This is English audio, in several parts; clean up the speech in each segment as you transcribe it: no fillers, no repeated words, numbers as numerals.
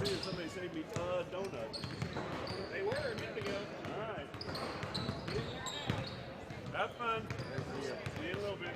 seeing somebody say me donut. They were a minute ago. All right. Have fun. See you in a little bit.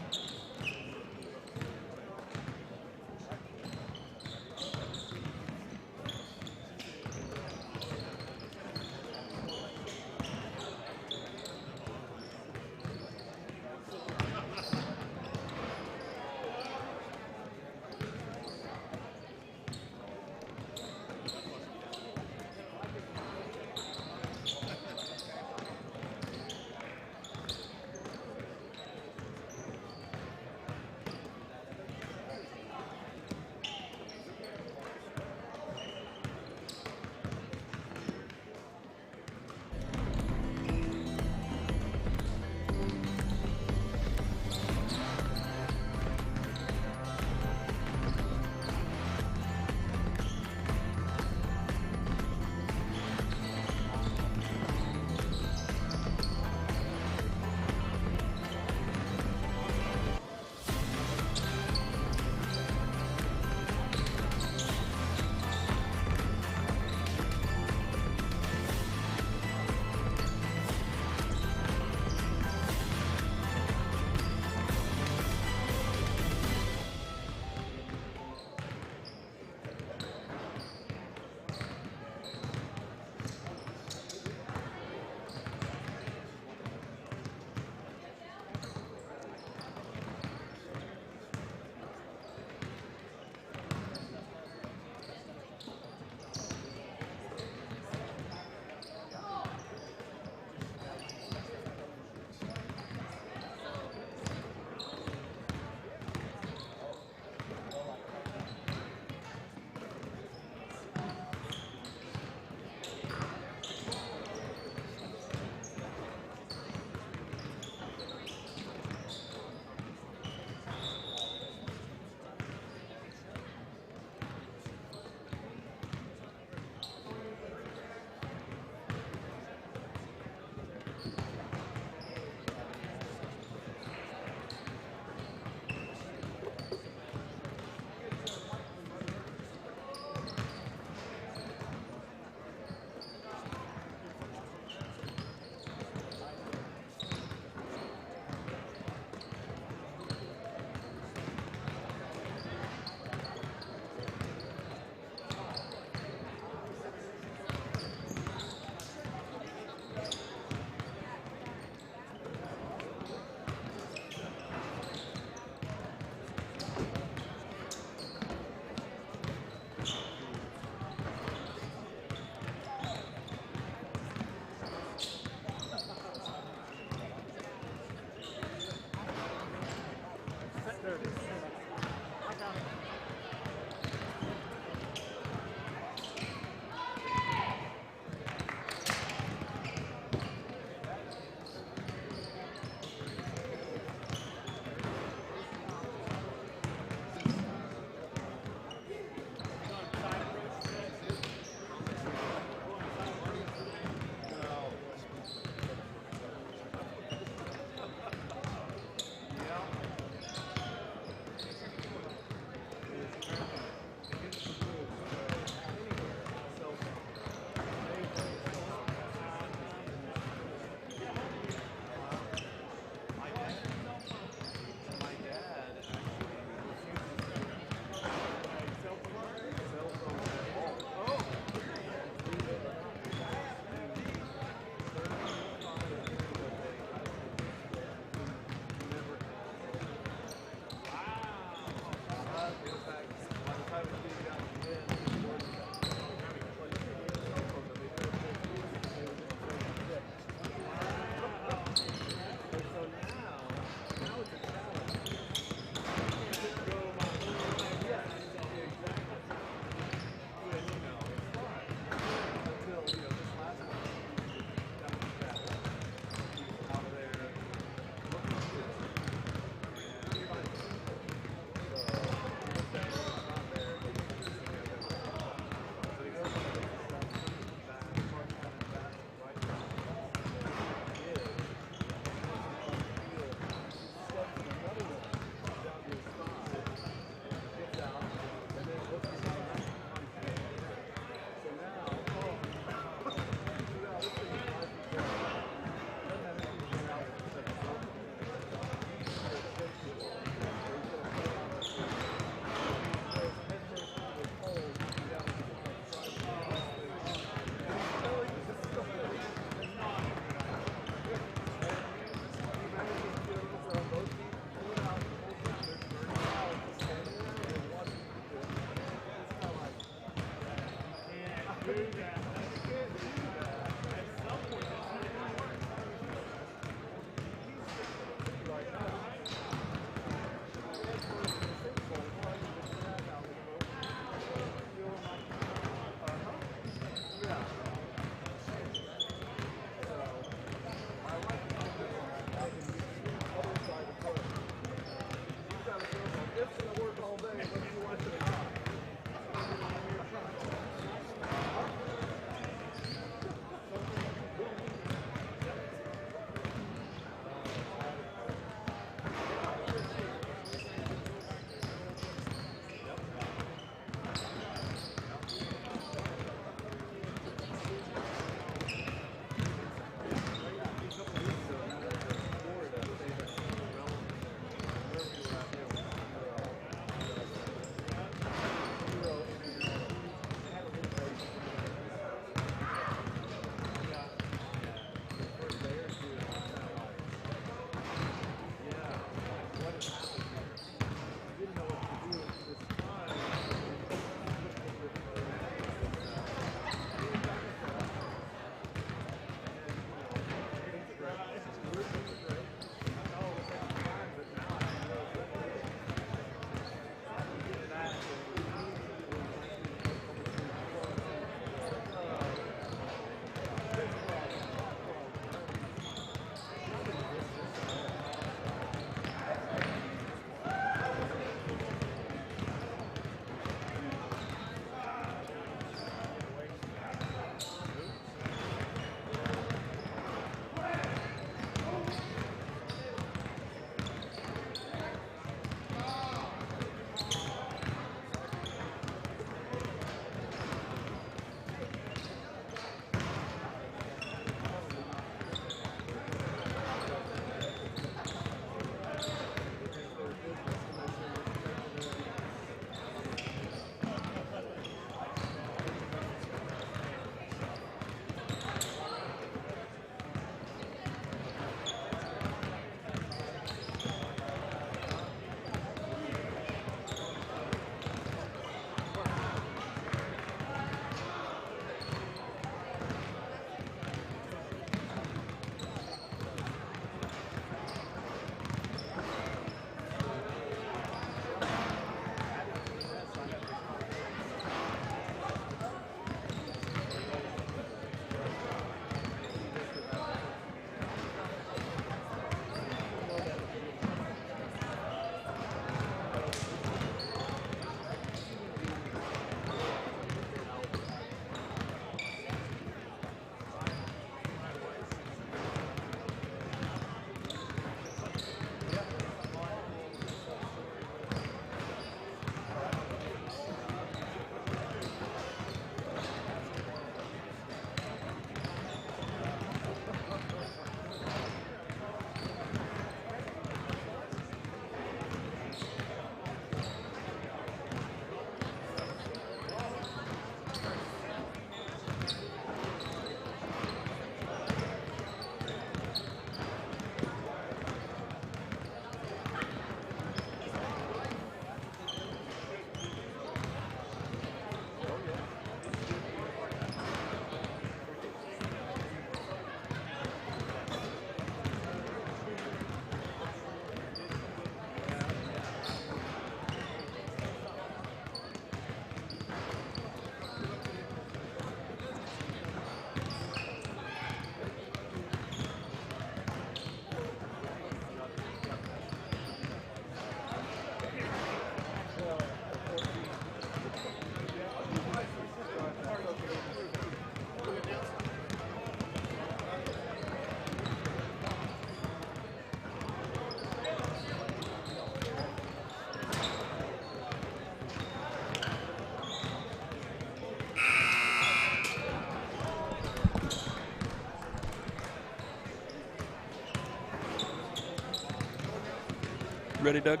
Ready, Doug?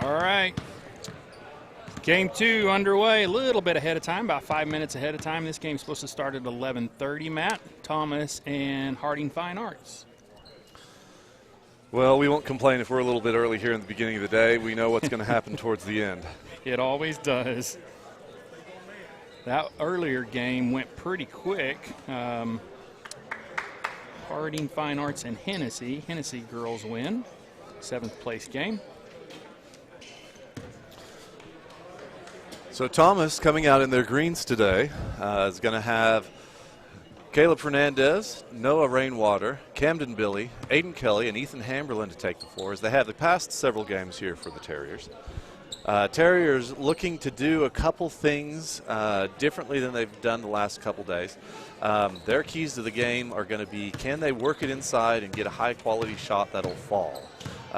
All right. Game 2 underway, a little bit ahead of time, about 5 minutes ahead of time. This game's supposed to start at 11:30. Matt, Thomas, and Harding Fine Arts. Well, we won't complain if we're a little bit early here in the beginning of the day. We know what's going to happen towards the end. It always does. That earlier game went pretty quick. Harding Fine Arts and Hennessy. Hennessy girls win. 7th place game. So Thomas coming out in their greens today is going to have Caleb Fernandez, Noah Rainwater, Camden Billy, Aiden Kelly, and Ethan Hamberlin to take the floor as they have the past several games here for the Terriers. Terriers looking to do a couple things differently than they've done the last couple days. Their keys to the game are going to be, can they work it inside and get a high-quality shot that'll fall?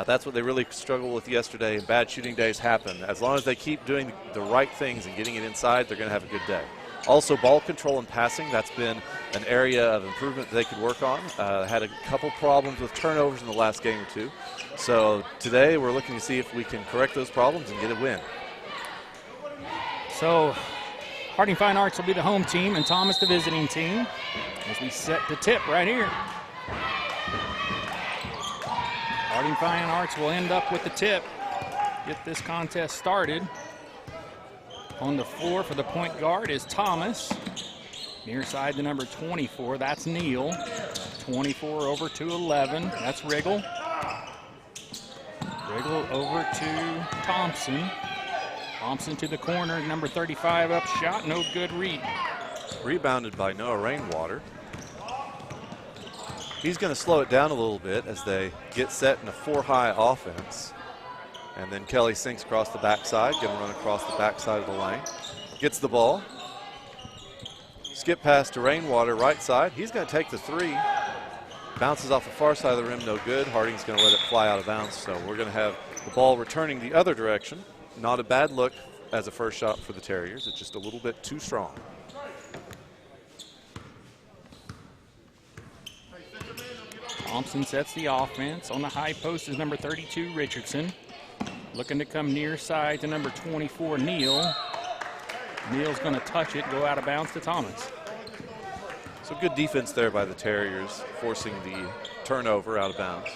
That's what they really struggled with yesterday, and bad shooting days happen. As long as they keep doing the right things and getting it inside, they're going to have a good day. Also, ball control and passing, that's been an area of improvement that they could work on. Had a couple problems with turnovers in the last game or two. So today we're looking to see if we can correct those problems and get a win. So Harding Fine Arts will be the home team and Thomas the visiting team as we set the tip right here. Harding Fine Arts will end up with the tip, get this contest started. On the floor for the point guard is Thomas. Near side to number 24, that's Neal. 24 over to 11, that's Riggle. Riggle over to Thompson. Thompson to the corner, number 35 up shot, no good read. Rebounded by Noah Rainwater. He's going to slow it down a little bit as they get set in a 4-high offense. And then Kelly sinks across the backside, going to run across the backside of the lane. Gets the ball. Skip pass to Rainwater, right side. He's going to take the three. Bounces off the far side of the rim, no good. Harding's going to let it fly out of bounds. So we're going to have the ball returning the other direction. Not a bad look as a first shot for the Terriers. It's just a little bit too strong. Thompson sets the offense. On the high post is number 32, Richardson. Looking to come near side to number 24, Neal. Neal's going to touch it, go out of bounds to Thomas. So good defense there by the Terriers, forcing the turnover out of bounds.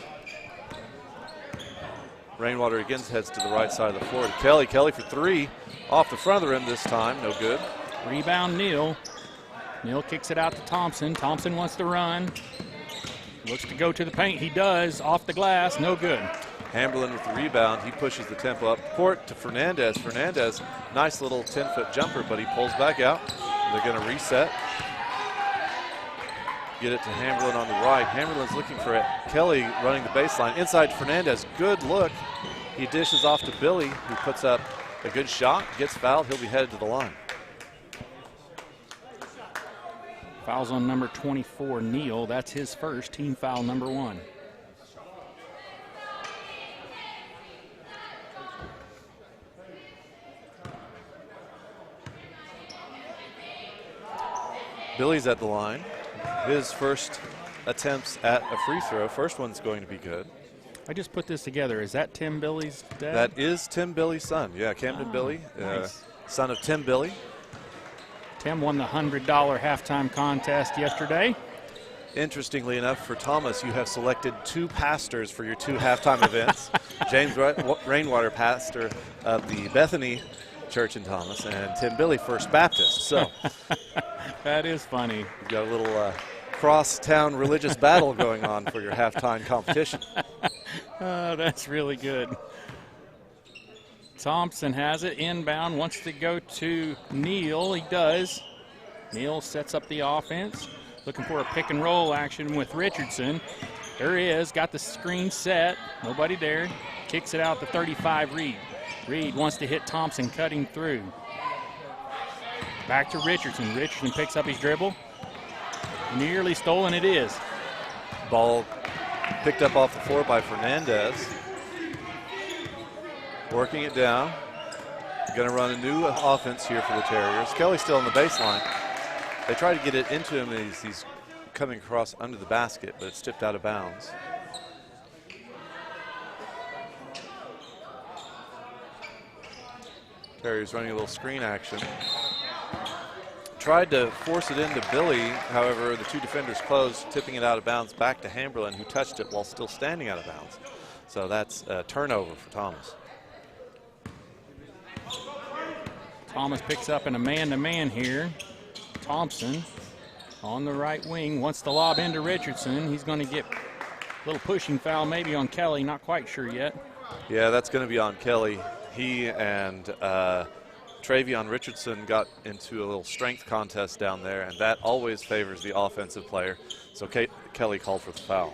Rainwater again heads to the right side of the floor to Kelly. Kelly for three, off the front of the rim this time, no good. Rebound Neal. Neal kicks it out to Thompson. Thompson wants to run. Looks to go to the paint. He does, off the glass, no good. Hamberlin with the rebound. He pushes the tempo up court to Fernandez. Fernandez, nice little 10-foot jumper, but he pulls back out. They're going to reset. Get it to Hamberlin on the right. Hamberlin's looking for it. Kelly running the baseline. Inside Fernandez, good look. He dishes off to Billy, who puts up a good shot, gets fouled. He'll be headed to the line. Fouls on number 24, Neal. That's his first, team foul number 1. Billy's at the line. His first attempts at a free throw. First one's going to be good. I just put this together. Is that Tim Billy's dad? That is Tim Billy's son. Yeah, Camden Billy, nice. Son of Tim Billy. Tim won the $100 halftime contest yesterday. Interestingly enough, for Thomas, you have selected 2 pastors for your 2 halftime events. James Rainwater, pastor of the Bethany Church in Thomas, and Tim Billy, First Baptist. So that is funny. You've got a little cross-town religious battle going on for your halftime competition. Oh, that's really good. Thompson has it inbound, wants to go to Neal. He does. Neal sets up the offense, looking for a pick and roll action with Richardson. There he is, got the screen set, nobody there. Kicks it out to 35, Reed. Reed wants to hit Thompson, cutting through. Back to Richardson. Richardson picks up his dribble. Nearly stolen, it is. Ball picked up off the floor by Fernandez. Working it down. Going to run a new offense here for the Terriers. Kelly's still on the baseline. They try to get it into him as he's coming across under the basket, but it's tipped out of bounds. Terriers running a little screen action. Tried to force it into Billy, however, the two defenders closed, tipping it out of bounds back to Hamberlin, who touched it while still standing out of bounds. So that's a turnover for Thomas. Thomas picks up in a man-to-man here. Thompson on the right wing wants the lob into Richardson. He's going to get a little pushing foul maybe on Kelly, not quite sure yet. Yeah, that's going to be on Kelly. He and Travion Richardson got into a little strength contest down there, and that always favors the offensive player. So Kelly called for the foul.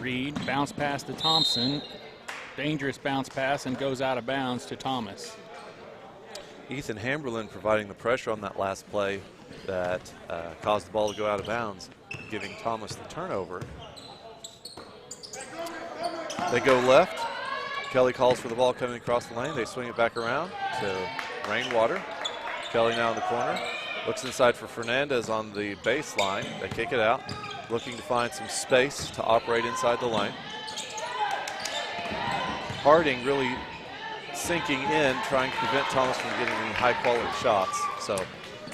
Reed bounce pass to Thompson. Dangerous bounce pass and goes out of bounds to Thomas. Ethan Hamberlin providing the pressure on that last play that caused the ball to go out of bounds, giving Thomas the turnover. They go left. Kelly calls for the ball coming across the lane. They swing it back around to Rainwater. Kelly now in the corner. Looks inside for Fernandez on the baseline. They kick it out, looking to find some space to operate inside the lane. Harding really sinking in, trying to prevent Thomas from getting any high-quality shots. So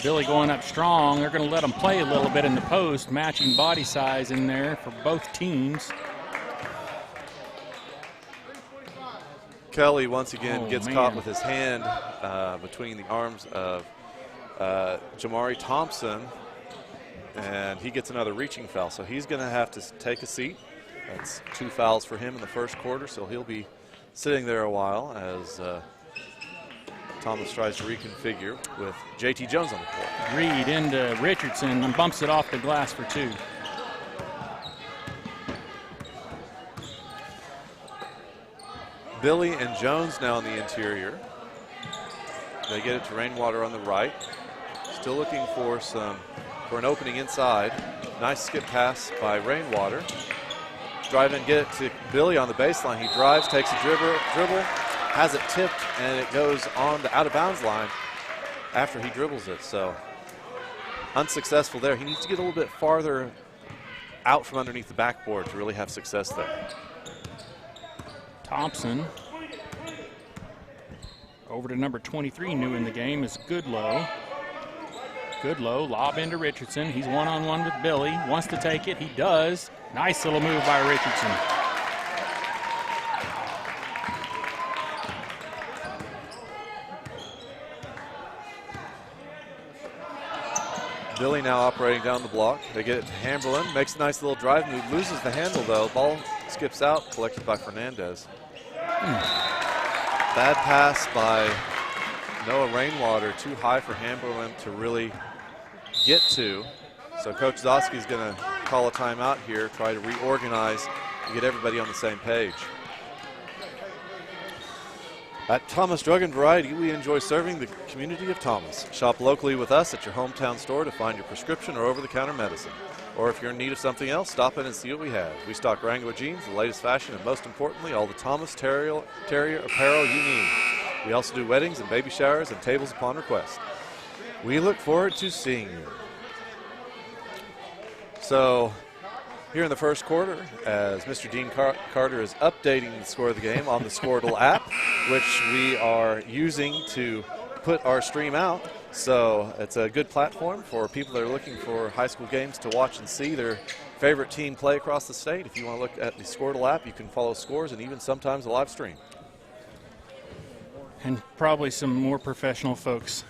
Billy going up strong. They're going to let him play a little bit in the post, matching body size in there for both teams. Kelly once again gets caught with his hand between the arms of Jamari Thompson, and he gets another reaching foul. So he's going to have to take a seat. That's 2 fouls for him in the first quarter, so he'll be sitting there a while as Thomas tries to reconfigure with J.T. Jones on the court. Reed into Richardson and bumps it off the glass for 2. Billy and Jones now in the interior. They get it to Rainwater on the right. Still looking for an opening inside. Nice skip pass by Rainwater. Drive and get it to Billy on the baseline. He drives, takes a dribble, has it tipped, and it goes on the out-of-bounds line after he dribbles it. So unsuccessful there. He needs to get a little bit farther out from underneath the backboard to really have success there. Thompson over to number 23, new in the game, is Goodlow. Goodlow, lob into Richardson. He's one-on-one with Billy. Wants to take it. He does. Nice little move by Richardson. Billy now operating down the block. They get it to Hamberlin. Makes a nice little drive move. Loses the handle, though. Ball skips out, collected by Fernandez. Bad pass by Noah Rainwater. Too high for Hamberlin to really get to. So Coach Zosky is going to call a timeout here, try to reorganize and get everybody on the same page. At Thomas Drug and Variety, we enjoy serving the community of Thomas. Shop locally with us at your hometown store to find your prescription or over-the-counter medicine. Or if you're in need of something else, stop in and see what we have. We stock Wrangler jeans, the latest fashion, and most importantly, all the Thomas Terrier apparel you need. We also do weddings and baby showers and tables upon request. We look forward to seeing you. So, here in the first quarter, as Mr. Dean Carter is updating the score of the game on the Squirtle app, which we are using to put our stream out. So it's a good platform for people that are looking for high school games to watch and see their favorite team play across the state. If you want to look at the Squirtle app, you can follow scores and even sometimes a live stream. And probably some more professional folks.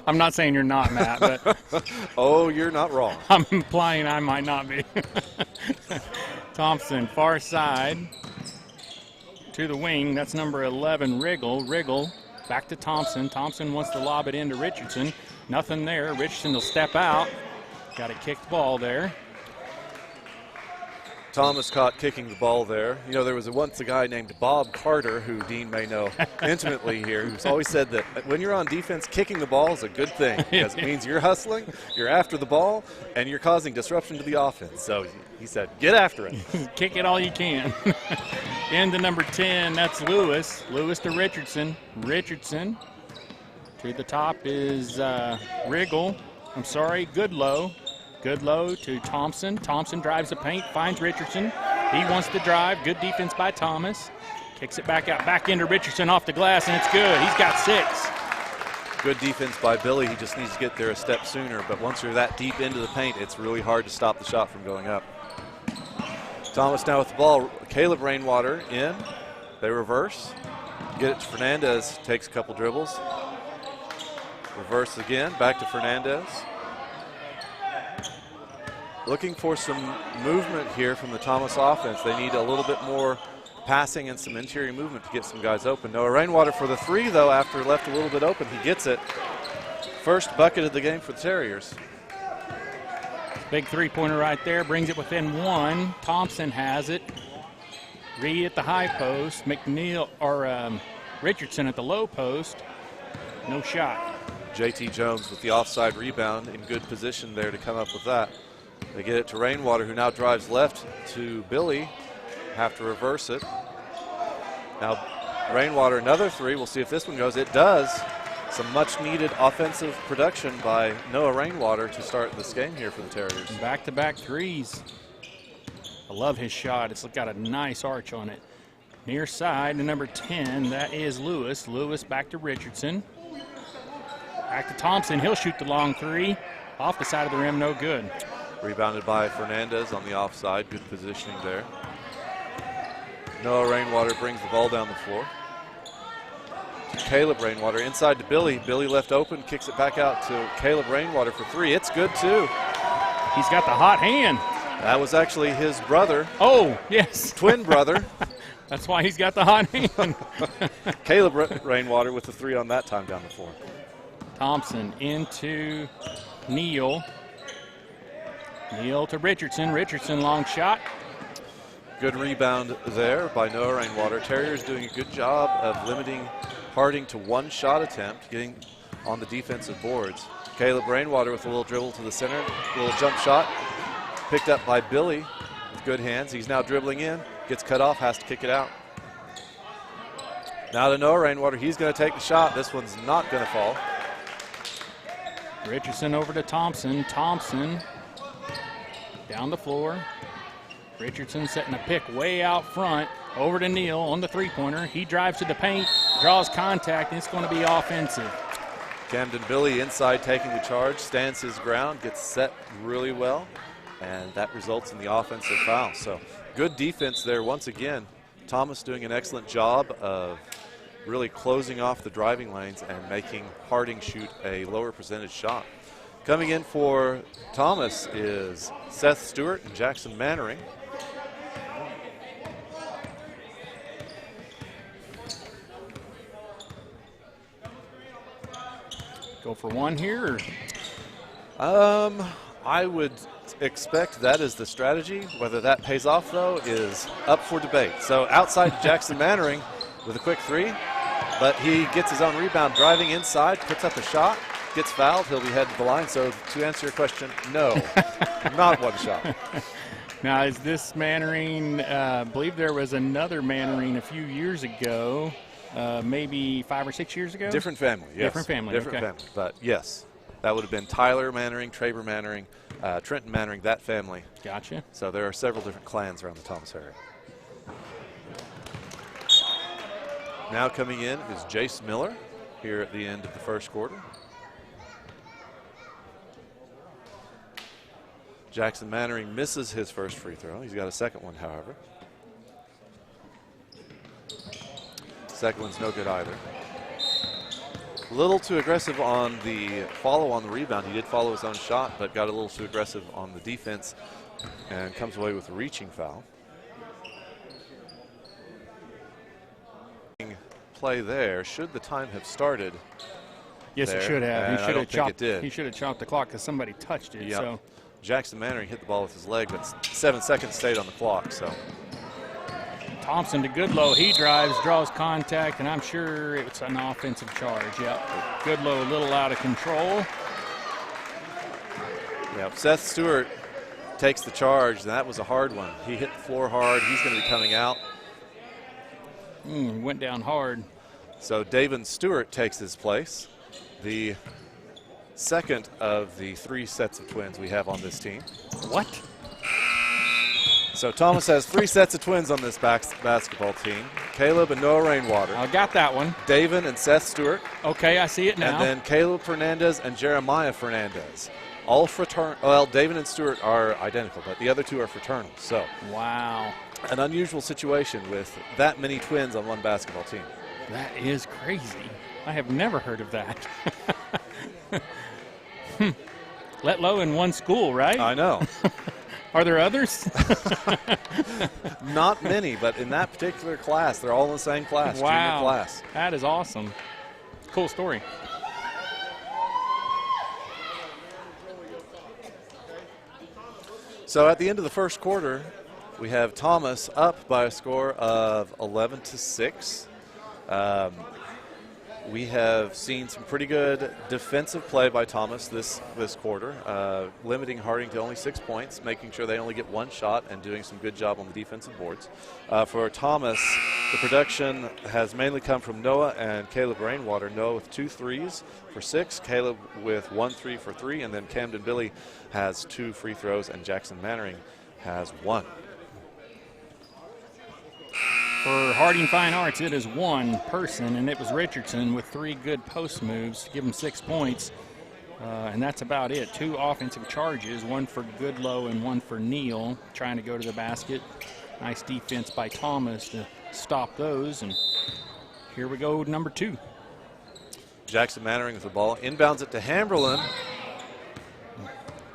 I'm not saying you're not, Matt, but oh, you're not wrong. I'm implying I might not be. Thompson, far side to the wing. That's number 11, Riggle. Riggle back to Thompson. Thompson wants to lob it into Richardson. Nothing there. Richardson will step out. Got a kicked ball there. Thomas caught kicking the ball there. You know, there was once a guy named Bob Carter, who Dean may know intimately here, who's always said that when you're on defense, kicking the ball is a good thing because it means you're hustling, you're after the ball, and you're causing disruption to the offense. So he said, get after it. Kick it all you can. Into number 10, that's Lewis. Lewis to Richardson. Richardson to the top is Riggle. I'm sorry, Goodlow. Goodlow to Thompson. Thompson drives the paint, finds Richardson. He wants to drive. Good defense by Thomas. Kicks it back out, back into Richardson off the glass, and it's good. He's got 6. Good defense by Billy. He just needs to get there a step sooner. But once you're that deep into the paint, it's really hard to stop the shot from going up. Thomas now with the ball. Caleb Rainwater in. They reverse. Get it to Fernandez. Takes a couple dribbles. Reverse again. Back to Fernandez. Looking for some movement here from the Thomas offense. They need a little bit more passing and some interior movement to get some guys open. Noah Rainwater for the 3, though, after left a little bit open. He gets it. First bucket of the game for the Terriers. Big three-pointer right there. Brings it within 1. Thompson has it. Reed at the high post. McNeil or Richardson at the low post. No shot. JT Jones with the offside rebound in good position there to come up with that. They get it to Rainwater, who now drives left to Billy. Have to reverse it. Now Rainwater, another 3. We'll see if this one goes. It does. Some much needed offensive production by Noah Rainwater to start this game here for the Terriers. Back-to-back 3s. I love his shot. It's got a nice arch on it. Near side to number 10, that is Lewis. Lewis back to Richardson. Back to Thompson. He'll shoot the long 3. Off the side of the rim, no good. Rebounded by Fernandez on the offside. Good positioning there. Noah Rainwater brings the ball down the floor. Caleb Rainwater inside to Billy. Billy left open, kicks it back out to Caleb Rainwater for 3. It's good too. He's got the hot hand. That was actually his brother. Oh, yes. Twin brother. That's why he's got the hot hand. Caleb Rainwater with the 3 on that time down the floor. Thompson into Neal. Neal to Richardson. Richardson long shot. Good rebound there by Noah Rainwater. Terriers doing a good job of limiting Harding to 1 shot attempt, getting on the defensive boards. Caleb Rainwater with a little dribble to the center, a little jump shot. Picked up by Billy with good hands. He's now dribbling in, gets cut off, has to kick it out. Now to Noah Rainwater. He's going to take the shot. This one's not going to fall. Richardson over to Thompson. Thompson down the floor. Richardson setting a pick way out front. Over to Neal on the three-pointer. He drives to the paint, draws contact, and it's going to be offensive. Camden Billy inside taking the charge, stands his ground, gets set really well, and that results in the offensive foul. So good defense there once again. Thomas doing an excellent job of really closing off the driving lanes and making Harding shoot a lower percentage shot. Coming in for Thomas is Seth Stewart and Jackson Mannering. Go for 1 here? I would expect that is the strategy. Whether that pays off, though, is up for debate. So outside Jackson Mannering with a quick 3, but he gets his own rebound, driving inside, puts up a shot, gets fouled, he'll be headed to the line. So to answer your question, no, not 1 shot. Now, is this Mannering, I believe there was another Mannering a few years ago, maybe 5 or 6 years ago? Different family, yes. Different family, Different okay. family, but yes. That would have been Tyler Mannering, Traver Mannering, Trenton Mannering, that family. Gotcha. So there are several different clans around the Thomas area. Now coming in is Jace Miller here at the end of the first quarter. Jackson Mannering misses his first free throw. He's got a second one, however. Second one's no good either. A little too aggressive on the follow on the rebound. He did follow his own shot, but got a little too aggressive on the defense and comes away with a reaching foul. Play there. Should the time have started? Yes, there? it should have. And I don't think it did. He should have chopped the clock because somebody touched it. Yep. So Jackson Mannering hit the ball with his leg, but 7 seconds stayed on the clock. So Thompson to Goodlow. He drives, draws contact, and I'm sure it's an offensive charge. Yep. Goodlow a little out of control. Yeah, Seth Stewart takes the charge, and that was a hard one. He hit the floor hard. He's going to be coming out. Went down hard. So David Stewart takes his place. The second of the 3 sets of twins we have on this team. What? So Thomas has 3 sets of twins on this basketball team. Caleb and Noah Rainwater. I got that one. David and Seth Stewart. Okay, I see it now. And then Caleb Fernandez and Jeremiah Fernandez. All fraternal. Well, David and Stewart are identical, but the other 2 are fraternal. So, wow. An unusual situation with that many twins on one basketball team. That is crazy. I have never heard of that. Let alone in one school, right? I know. Are there others? Not many, but in that particular class, they're all in the same class, wow. junior class. That is awesome. Cool story. So at the end of the first quarter, we have Thomas up by a score of 11-6. We have seen some pretty good defensive play by Thomas this quarter, limiting Harding to only 6 points, making sure they only get 1 shot, and doing some good job on the defensive boards. For Thomas, the production has mainly come from Noah and Caleb Rainwater. Noah with 2 threes for 6, Caleb with 1 3 for 3, and then Camden Billy has 2 free throws, and Jackson Mannering has 1. For Harding Fine Arts, it is 1 person, and it was Richardson with 3 good post moves to give him 6 points. And that's about it. 2 offensive charges, 1 for Goodlow and 1 for Neal, trying to go to the basket. Nice defense by Thomas to stop those. And here we go, number 2. Jackson Mannering with the ball. Inbounds it to Hamberlin.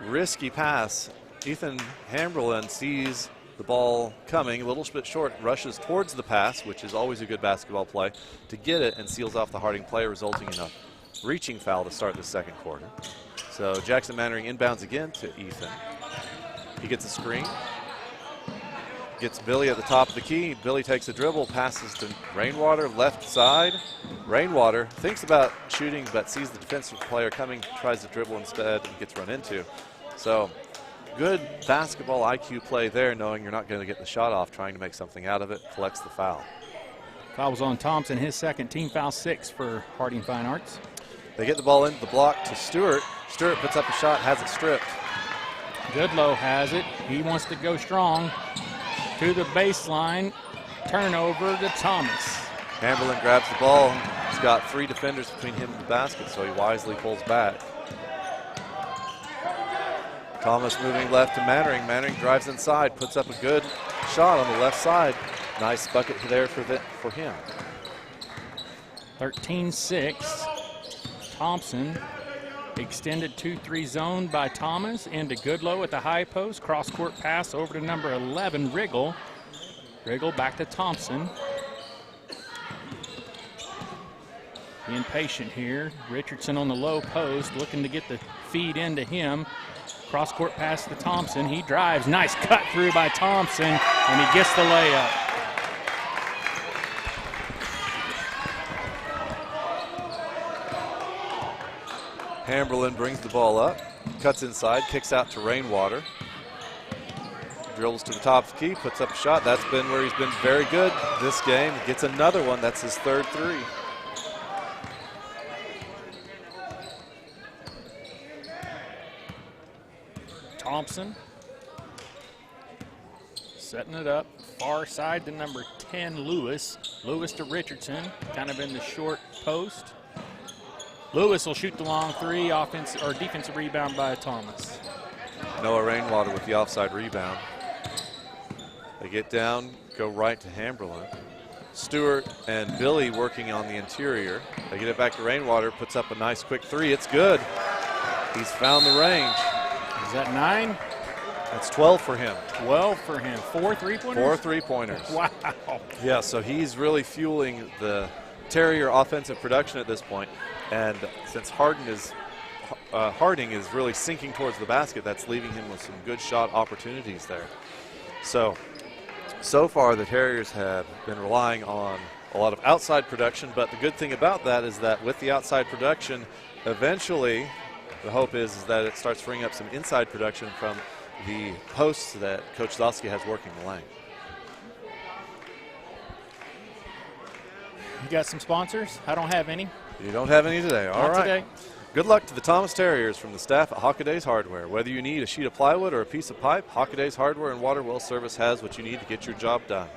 Risky pass. Ethan Hamberlin sees the ball coming a little bit short, rushes towards the pass, which is always a good basketball play, to get it and seals off the Harding play, resulting in a reaching foul to start the second quarter. So Jackson Mannering inbounds again to Ethan. He gets a screen. Gets Billy at the top of the key. Billy takes a dribble, passes to Rainwater, left side. Rainwater thinks about shooting, but sees the defensive player coming, tries to dribble instead, and gets run into. So good basketball IQ play there, knowing you're not going to get the shot off, trying to make something out of it, collects the foul. Foul was on Thompson, his second, team foul 6 for Harding Fine Arts. They get the ball into the block to Stewart. Stewart puts up a shot, has it stripped. Goodlow has it. He wants to go strong to the baseline. Turnover to Thomas. Hamberlin grabs the ball. He's got 3 defenders between him and the basket, so he wisely pulls back. Thomas moving left to Mannering. Mannering drives inside, puts up a good shot on the left side. Nice bucket there for him. 13-6. Thompson. Extended 2-3 zone by Thomas into Goodlow at the high post. Cross-court pass over to number 11, Riggle. Riggle back to Thompson. Being patient here. Richardson on the low post, looking to get the feed into him. Cross-court pass to Thompson. He drives. Nice cut through by Thompson, and he gets the layup. Hamberlin brings the ball up, cuts inside, kicks out to Rainwater. Dribbles to the top of the key, puts up a shot. That's been where he's been very good this game. Gets another one. That's his 3rd 3. Thompson setting it up. Far side to number 10, Lewis. Lewis to Richardson, kind of in the short post. Lewis will shoot the long 3, offense or defensive rebound by Thomas. Noah Rainwater with the offside rebound. They get down, go right to Hamberlin. Stewart and Billy working on the interior. They get it back to Rainwater, puts up a nice quick 3. It's good. He's found the range. Is that 9? That's 12 for him. 12 for him. 4 3-pointers? 4 3-pointers. Wow. Yeah, so he's really fueling the Terrier offensive production at this point. And since Harding is really sinking towards the basket, that's leaving him with some good shot opportunities there. So far the Terriers have been relying on a lot of outside production, but the good thing about that is that with the outside production, eventually the hope is that it starts freeing up some inside production from the posts that Coach Zosky has working the lane. You got some sponsors? I don't have any. You don't have any today. All Not right. today. Good luck to the Thomas Terriers from the staff at Hockaday's Hardware. Whether you need a sheet of plywood or a piece of pipe, Hockaday's Hardware and Water Well Service has what you need to get your job done.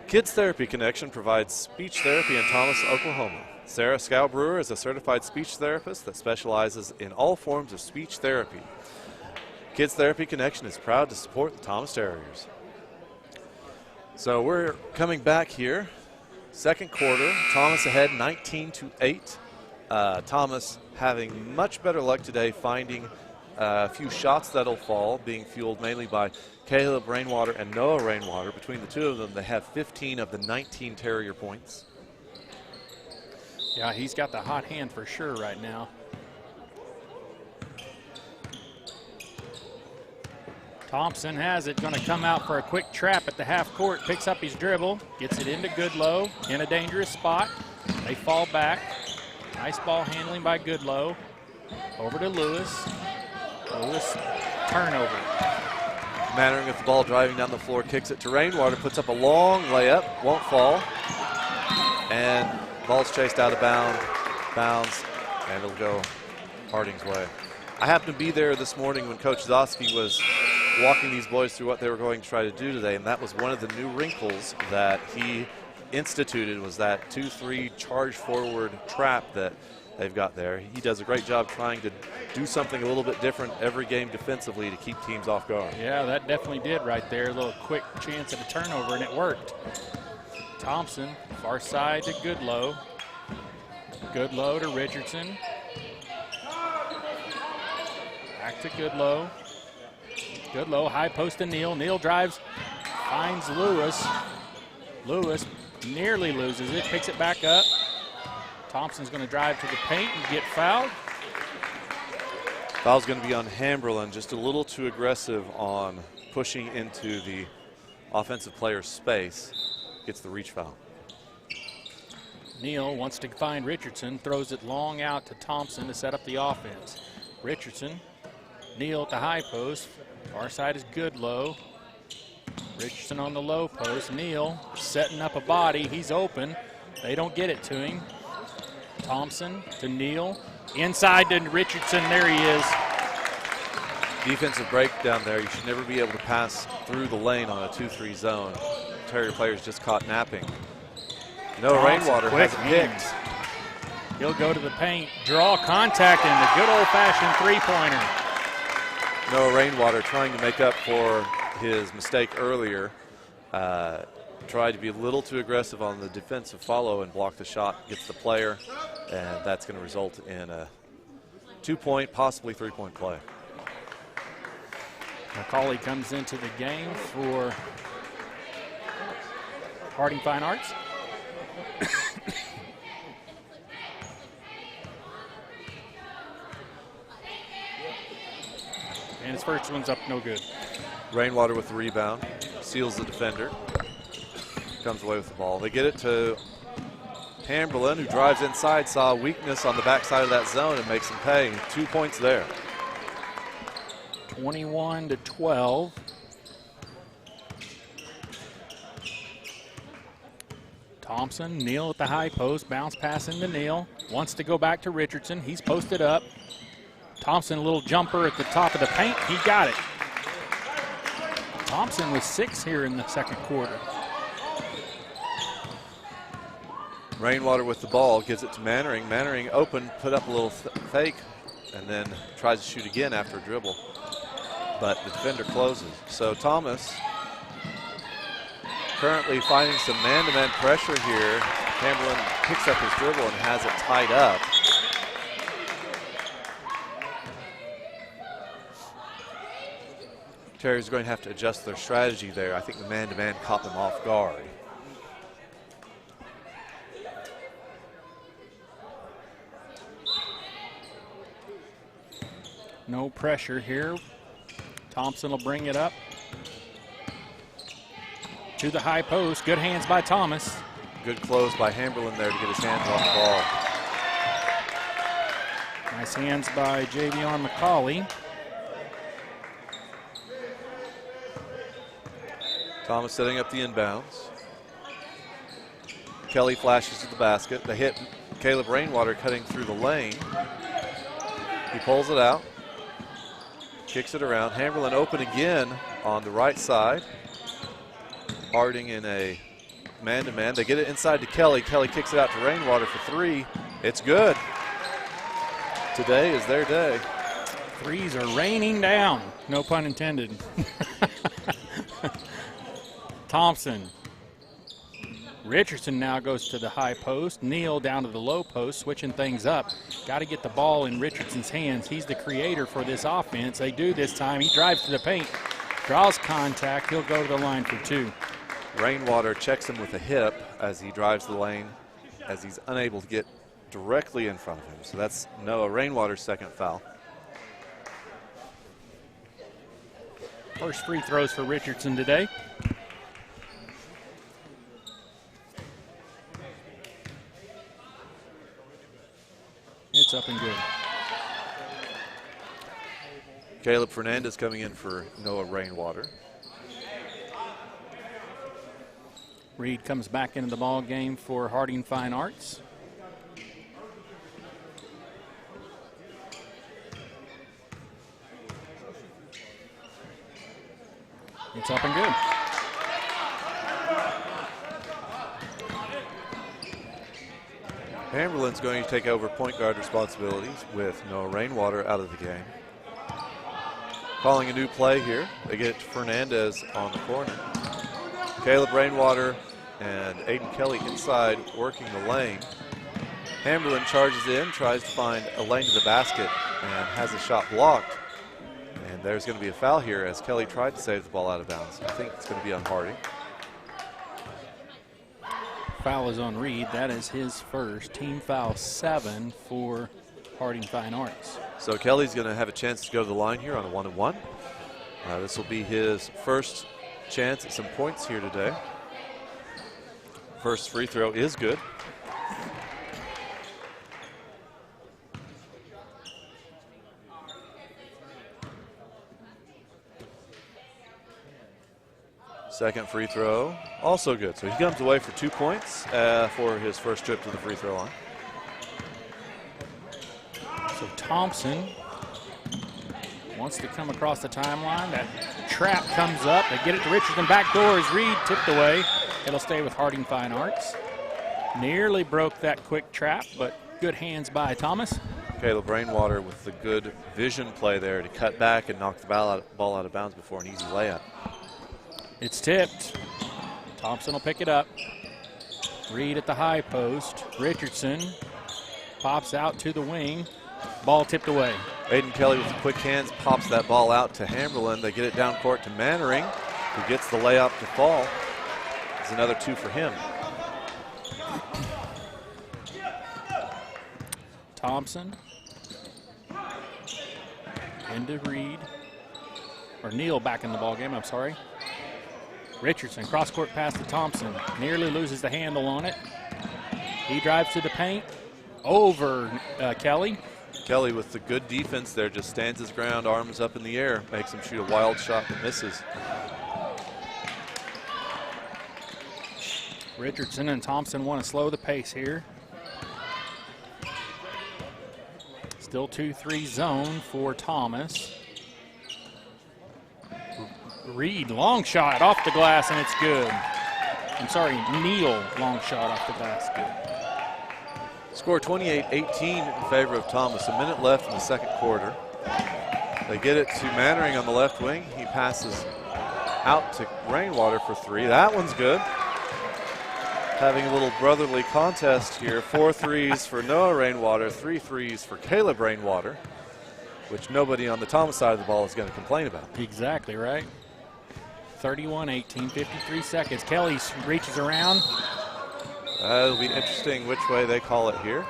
Kids Therapy Connection provides speech therapy in Thomas, Oklahoma. Sarah Scow-Brewer is a certified speech therapist that specializes in all forms of speech therapy. Kids Therapy Connection is proud to support the Thomas Terriers. So we're coming back here. Second quarter, Thomas ahead 19-8. Thomas having much better luck today finding a few shots that'll fall, being fueled mainly by Caleb Rainwater and Noah Rainwater. Between the two of them, they have 15 of the 19 Terrier points. Yeah, he's got the hot hand for sure right now. Thompson has it, going to come out for a quick trap at the half court, picks up his dribble, gets it into Goodlow in a dangerous spot. They fall back. Nice ball handling by Goodlow. Over to Lewis. Lewis, turnover. Mannering with the ball driving down the floor, kicks it to Rainwater, puts up a long layup, won't fall. And ball's chased out of bounds, and it'll go Harding's way. I happened to be there this morning when Coach Zosky was walking these boys through what they were going to try to do today, and that was one of the new wrinkles that he instituted, was that 2-3 charge forward trap that they've got there. He does a great job trying to do something a little bit different every game defensively to keep teams off guard. Yeah, that definitely did right there. A little quick chance at a turnover, and it worked. Thompson, far side to Goodlow. Goodlow to Richardson. Back to Goodlow. Goodlow, high post to Neal. Neal drives, finds Lewis. Lewis nearly loses it, picks it back up. Thompson's going to drive to the paint and get fouled. Foul's going to be on Hamberlin, just a little too aggressive on pushing into the offensive player's space. Gets the reach foul. Neal wants to find Richardson, throws it long out to Thompson to set up the offense. Richardson, Neal at the high post. Far side is Goodlow. Richardson on the low post. Neal setting up a body. He's open. They don't get it to him. Thompson to Neal. Inside to Richardson. There he is. Defensive breakdown there. You should never be able to pass through the lane on a 2-3 zone. Terrier players just caught napping. No, Rainwater has it picked. He'll go to the paint, draw contact, and the good old-fashioned three-pointer. No, Rainwater trying to make up for his mistake earlier. Tried to be a little too aggressive on the defensive follow and block the shot, gets the player, and that's going to result in a 2-point, possibly 3-point play. McCauley comes into the game for Harding Fine Arts. And his first one's up no good. Rainwater with the rebound, seals the defender, comes away with the ball. They get it to Hamberlin, who drives inside, saw weakness on the backside of that zone and makes him pay. 2 points there. 21-12. Thompson, Neal at the high post, bounce pass into Neal. Wants to go back to Richardson. He's posted up. Thompson, a little jumper at the top of the paint. He got it. Thompson with 6 here in the second quarter. Rainwater with the ball, gives it to Mannering. Mannering open, put up a little fake, and then tries to shoot again after a dribble. But the defender closes. So Thomas currently finding some man-to-man pressure here. Hamberlin picks up his dribble and has it tied up. Terriers going to have to adjust their strategy there. I think the man-to-man caught them off guard. No pressure here. Thompson will bring it up to the high post. Good hands by Thomas. Good close by Hamberlin there to get his hands on the ball. Nice hands by Javion McCauley. Thomas setting up the inbounds. Kelly flashes to the basket. The hit Caleb Rainwater cutting through the lane. He pulls it out, kicks it around. Hamberlin open again on the right side. Harding in a man-to-man. They get it inside to Kelly. Kelly kicks it out to Rainwater for three. It's good. Today is their day. Threes are raining down. No pun intended. Thompson. Richardson now goes to the high post. Neal down to the low post, switching things up. Got to get the ball in Richardson's hands. He's the creator for this offense. They do this time. He drives to the paint, draws contact. He'll go to the line for two. Rainwater checks him with a hip as he drives the lane, as he's unable to get directly in front of him. So that's Noah Rainwater's second foul. First free throws for Richardson today. It's up and good. Caleb Fernandez coming in for Noah Rainwater. Reed comes back into the ball game for Harding Fine Arts. It's up and good. Hamberlin's going to take over point guard responsibilities with Noah Rainwater out of the game. Calling a new play here. They get it to Fernandez on the corner. Caleb Rainwater and Aiden Kelly inside working the lane. Hamberlin charges in, tries to find a lane to the basket, and has a shot blocked. And there's going to be a foul here as Kelly tried to save the ball out of bounds. I think it's going to be on Harding. Foul is on Reed. That is his first. Team foul 7 for Harding Fine Arts. So Kelly's going to have a chance to go to the line here on a 1-on-1. This will be his first chance at some points here today. First free throw is good. Second free throw, also good. So he comes away for 2 points for his first trip to the free throw line. So Thompson wants to come across the timeline. That trap comes up. They get it to Richardson. Back door is Reed, tipped away. It'll stay with Harding Fine Arts. Nearly broke that quick trap, but good hands by Thomas. Caleb Rainwater with the good vision play there to cut back and knock the ball out of bounds before an easy layup. It's tipped. Thompson will pick it up. Reed at the high post. Richardson pops out to the wing. Ball tipped away. Aiden Kelly with the quick hands pops that ball out to Hamberlin. They get it down court to Mannering, who gets the layup to fall. It's another 2 for him. Thompson into Reed. Or Neal back in the ball game, I'm sorry. Richardson, cross-court pass to Thompson. Nearly loses the handle on it. He drives to the paint. Over Kelly. Kelly with the good defense there just stands his ground, arms up in the air, makes him shoot a wild shot that misses. Richardson and Thompson want to slow the pace here. Still 2-3 zone for Thomas. Reed, long shot off the glass, and it's good. I'm sorry, Neal, long shot off the glass, good. Score 28-18 in favor of Thomas. A minute left in the second quarter. They get it to Mannering on the left wing. He passes out to Rainwater for 3. That one's good. Having a little brotherly contest here. 4 threes for Noah Rainwater, 3 threes for Caleb Rainwater, which nobody on the Thomas side of the ball is going to complain about. Exactly right. 31-18, 53 seconds. Kelly reaches around. It'll be interesting which way they call it here,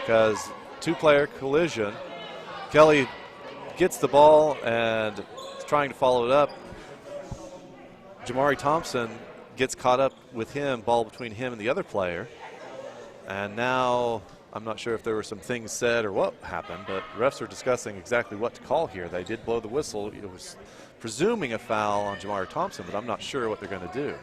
because 2-player collision. Kelly gets the ball and is trying to follow it up. Jamari Thompson gets caught up with him, ball between him and the other player. And now I'm not sure if there were some things said or what happened, but refs are discussing exactly what to call here. They did blow the whistle. It was presuming a foul on Jamari Thompson, but I'm not sure what they're going to do.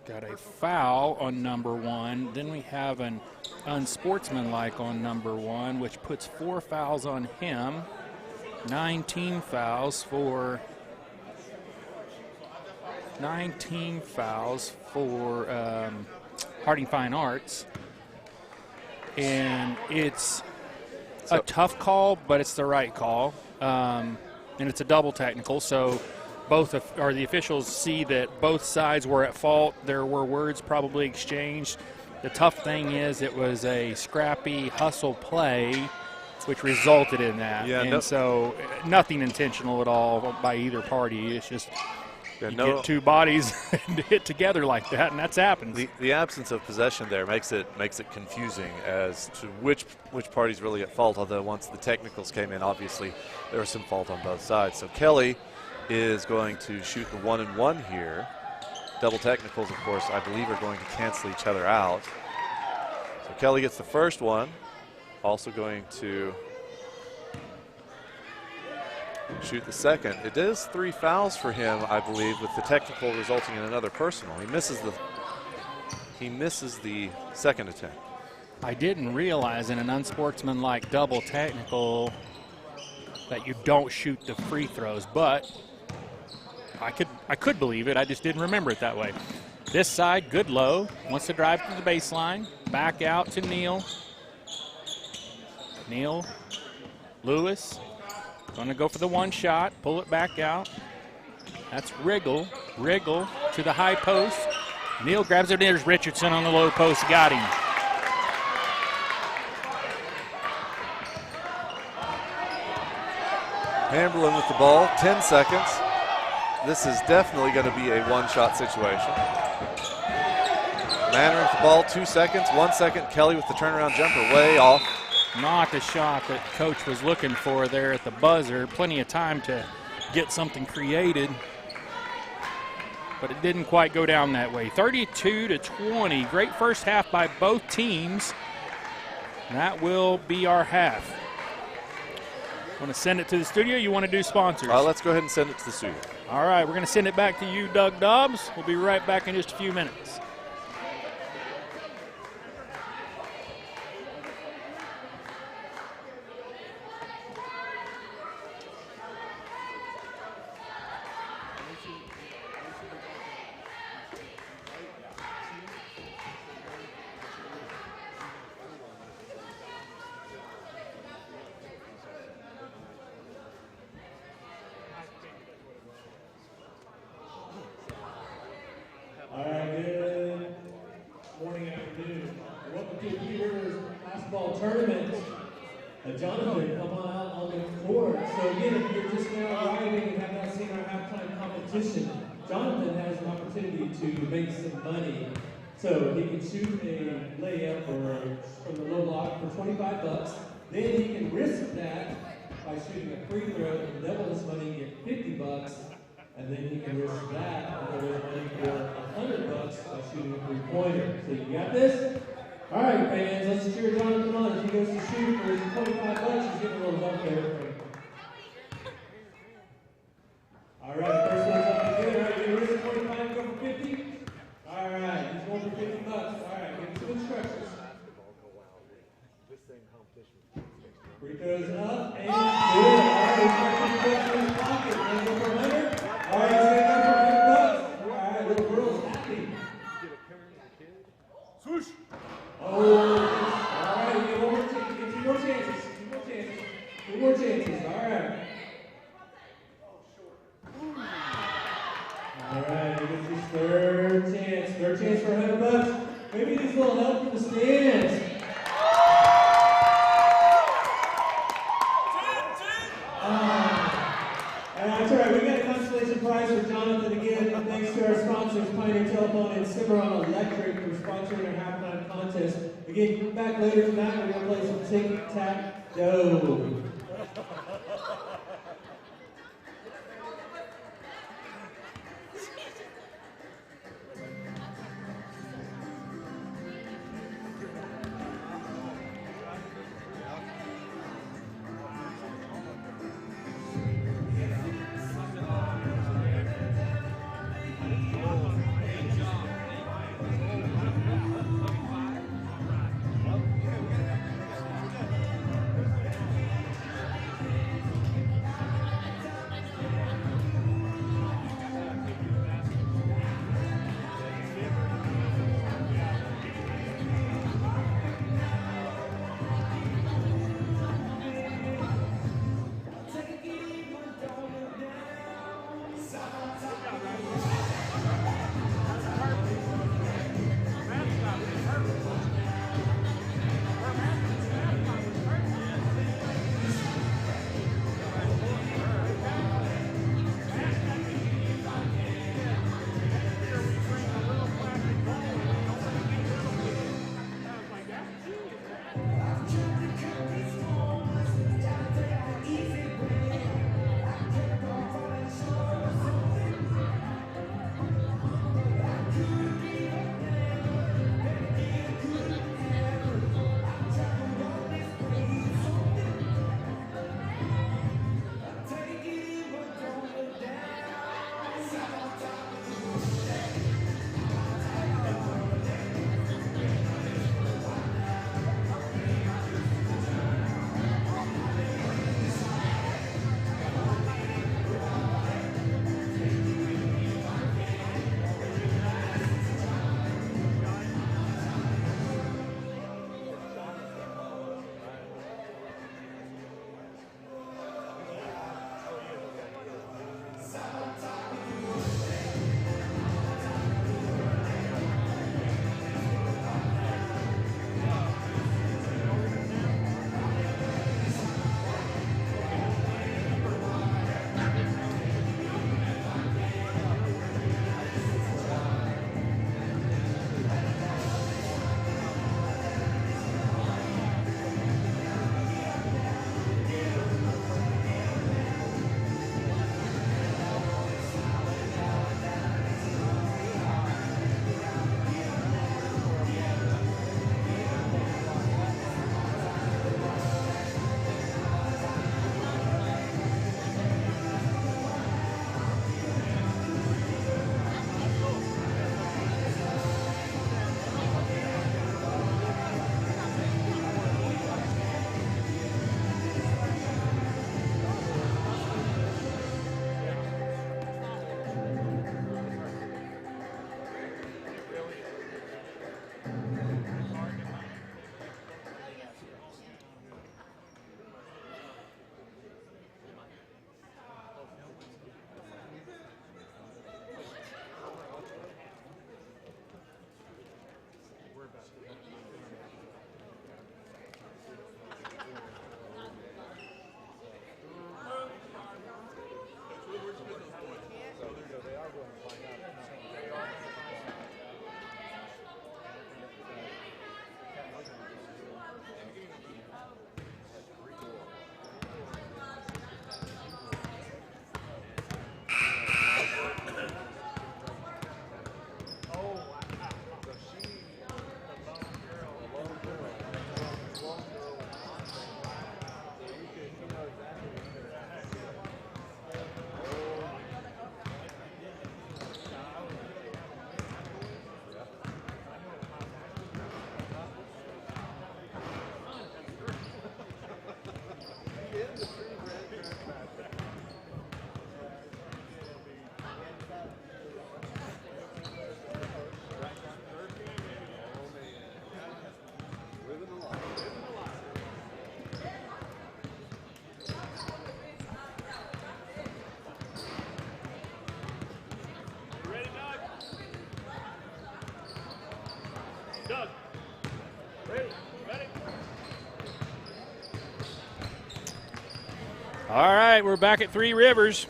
Got a foul on number 1. Then we have an unsportsmanlike on number 1, which puts 4 fouls on him. 19 fouls for Harding Fine Arts. And it's a tough call, but it's the right call. And it's a double technical, so the officials see that both sides were at fault. There were words probably exchanged. The tough thing is it was a scrappy hustle play, which resulted in that. Yeah, so nothing intentional at all by either party. It's just Yeah, you get two bodies and hit together like that, and that's happened. The absence of possession there makes it confusing as to which party's really at fault. Although once the technicals came in, obviously there was some fault on both sides. So Kelly is going to shoot the 1-and-1 here. Double technicals, of course, I believe are going to cancel each other out. So Kelly gets the first one. Also going to shoot the second. It is 3 fouls for him, I believe, with the technical resulting in another personal. He misses the second attempt. I didn't realize in an unsportsmanlike double technical that you don't shoot the free throws, but I could believe it. I just didn't remember it that way. This side, good low, wants to drive to the baseline, back out to Neal. Neal, Lewis, going to go for the one shot, pull it back out. That's Riggle to the high post. Neal grabs it, there's Richardson on the low post, got him. Hamberlin with the ball, 10 seconds. This is definitely going to be a one-shot situation. Manor with the ball, 2 seconds, 1 second. Kelly with the turnaround jumper, way off. Not the shot that coach was looking for there at the buzzer. Plenty of time to get something created, but it didn't quite go down that way. 32-20, great first half by both teams. That will be our half. Want to send it to the studio? You want to do sponsors? Let's go ahead and send it to the studio. All right, we're going to send it back to you, Doug Dobbs. We'll be right back in just a few minutes. Jonathan, come on out on the court. So again, if you're just now arriving and have not seen our halftime competition, Jonathan has an opportunity to make some money. So he can shoot a layup from the low block for $25. Then he can risk that by shooting a free throw and double his money and get $50. And then he can risk that and double his money for $100 by shooting a three-pointer. So you got this? All right, fans, let's cheer Jonathan on as he goes to shoot for his $25. He's getting a little help there. All right, first one's up to good. All right, you risk 25, go for 50. All right, he's going for $50. All right, give him some instructions. Free throws up and good. All right, he's got $50 in his pocket. He's going to go for 100. All right, he's going to go for $100. All right, little girl's happy. Swoosh. Oh, all right, you get one more chance. Get 2 more chances. 2 more chances. All right. All right, he gets his third chance. Third chance for $100. Maybe he needs a little help from the stands. That's all right. We got a consolation prize for Jonathan again. Thanks to our sponsors, Pioneer Telephone and Cimarron Electric, for sponsoring our halftime contest. Again, come back later tonight. We're going to play some tic-tac-toe. All right, we're back at Three Rivers.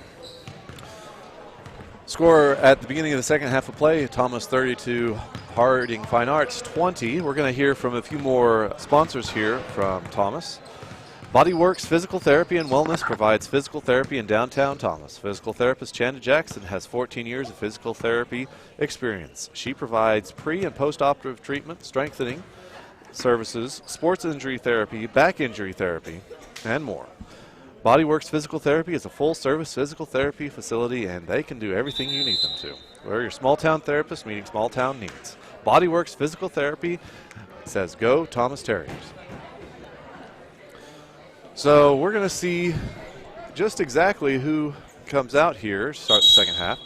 Score at the beginning of the second half of play, Thomas 32, Harding Fine Arts 20. We're going to hear from a few more sponsors here from Thomas. Bodyworks Physical Therapy and Wellness provides physical therapy in downtown Thomas. Physical therapist Chanda Jackson has 14 years of physical therapy experience. She provides pre- and post-operative treatment, strengthening services, sports injury therapy, back injury therapy, and more. Bodyworks Physical Therapy is a full-service physical therapy facility, and they can do everything you need them to. We're your small-town therapist meeting small-town needs. Bodyworks Physical Therapy says, go Thomas Terriers. So we're going to see just exactly who comes out here to start the second half.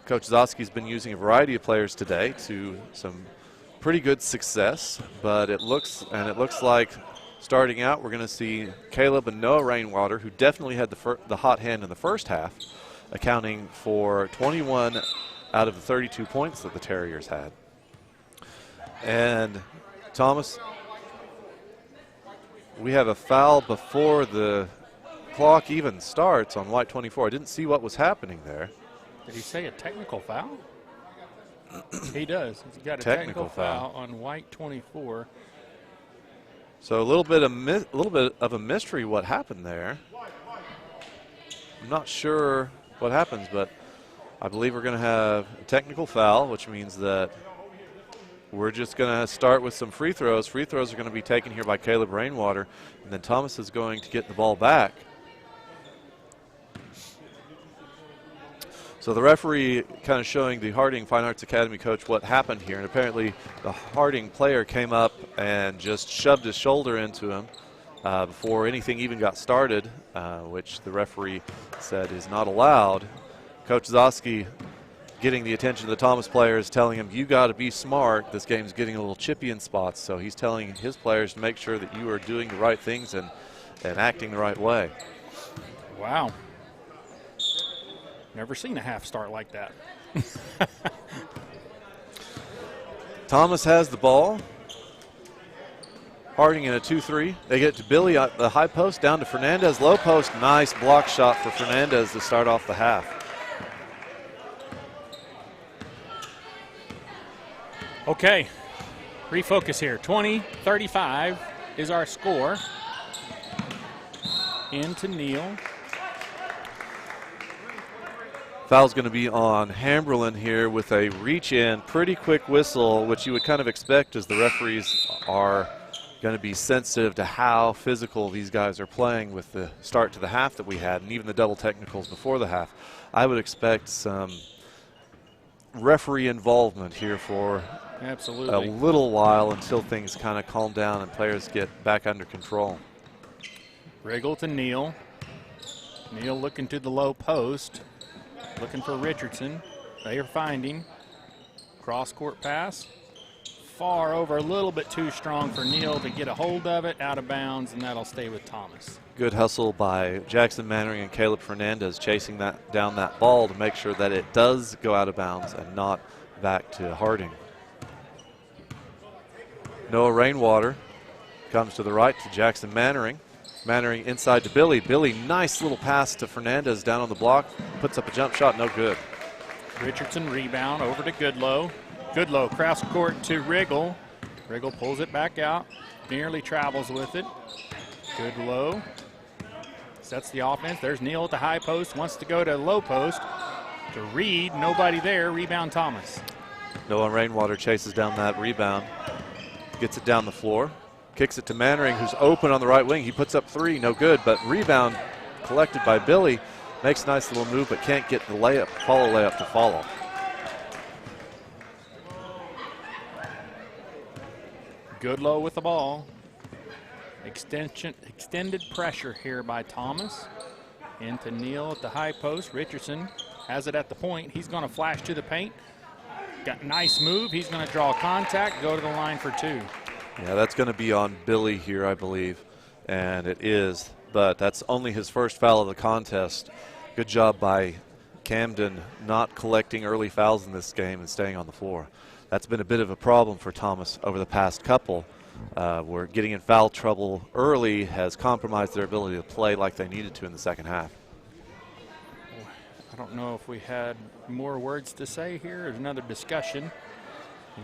Coach Zosky's been using a variety of players today to some pretty good success, but it looks like starting out we're going to see Caleb and Noah Rainwater, who definitely had the hot hand in the first half, accounting for 21 out of the 32 points that the Terriers had. And Thomas, we have a foul before the clock even starts on white 24. I didn't see what was happening there. Did he say a technical foul? He does. He's got a Technical technical foul on white 24. So a little bit of a mystery what happened there. I'm not sure what happens, but I believe we're going to have a technical foul, which means that we're just going to start with some free throws. Free throws are going to be taken here by Caleb Rainwater, and then Thomas is going to get the ball back. So the referee kind of showing the Harding Fine Arts Academy coach what happened here, and apparently the Harding player came up and just shoved his shoulder into him before anything even got started, which the referee said is not allowed. Coach Zosky getting the attention of the Thomas players, telling him, you got to be smart. This game's getting a little chippy in spots, so he's telling his players to make sure that you are doing the right things and acting the right way. Wow. Never seen a half start like that. Thomas has the ball. Harding in a 2-3. They get to Billy at the high post, down to Fernandez, low post. Nice block shot for Fernandez to start off the half. Okay, refocus here. 20-35 is our score. Into Neal. Foul's going to be on Hamberlin here with a reach-in, pretty quick whistle, which you would kind of expect as the referees are going to be sensitive to how physical these guys are playing with the start to the half that we had, and even the double technicals before the half. I would expect some referee involvement here for absolutely a little while until things kind of calm down and players get back under control. Riggle to Neal. Neal looking to the low post. Looking for Richardson. They are finding. Cross-court pass. Far over, a little bit too strong for Neal to get a hold of it, out of bounds, and that'll stay with Thomas. Good hustle by Jackson Mannering and Caleb Fernandez chasing down that ball to make sure that it does go out of bounds and not back to Harding. Noah Rainwater comes to the right to Jackson Mannering. Mannering inside to Billy. Billy, nice little pass to Fernandez down on the block. Puts up a jump shot, no good. Richardson rebound over to Goodlow. Goodlow cross court to Riggle. Riggle pulls it back out. Nearly travels with it. Goodlow sets the offense. There's Neal at the high post. Wants to go to low post to Reed. Nobody there. Rebound Thomas. Noah Rainwater chases down that rebound. Gets it down the floor. Kicks it to Mannering, who's open on the right wing. He puts up three, no good, but rebound collected by Billy. Makes a nice little move, but can't get the follow layup to follow. Goodlow with the ball. Extended pressure here by Thomas. Into Neal at the high post. Richardson has it at the point. He's going to flash to the paint. Got a nice move. He's going to draw contact, go to the line for two. Yeah, that's going to be on Billy here, I believe, and it is, but that's only his first foul of the contest. Good job by Camden not collecting early fouls in this game and staying on the floor. That's been a bit of a problem for Thomas over the past couple, where getting in foul trouble early has compromised their ability to play like they needed to in the second half. I don't know if we had more words to say here. There's another discussion.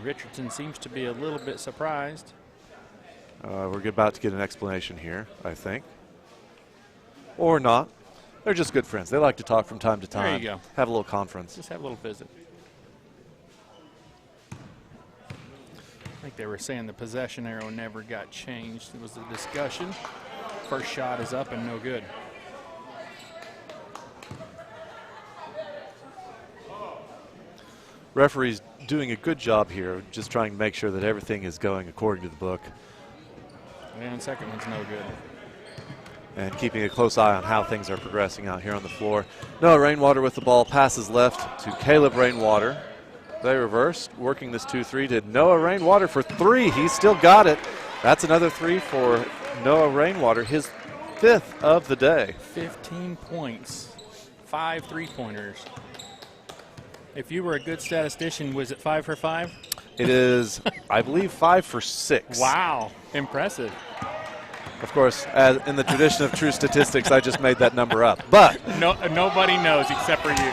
Richardson seems to be a little bit surprised. We're about to get an explanation here, I think. Or not. They're just good friends. They like to talk from time to time. There you go. Have a little conference. Just have a little visit. I think they were saying the possession arrow never got changed. It was a discussion. First shot is up and no good. Referee's doing a good job here, just trying to make sure that everything is going according to the book. And second one's no good. And keeping a close eye on how things are progressing out here on the floor. Noah Rainwater with the ball, passes left to Caleb Rainwater. They reversed, working this 2-3 to Noah Rainwater for 3. He's still got it. That's another 3 for Noah Rainwater, his 5th of the day. 15 points, 5 3-pointers. If you were a good statistician, was it 5 for 5? It is, I believe, 5 for 6. Wow, impressive. Of course, as in the tradition of true statistics, I just made that number up. But nobody knows except for you.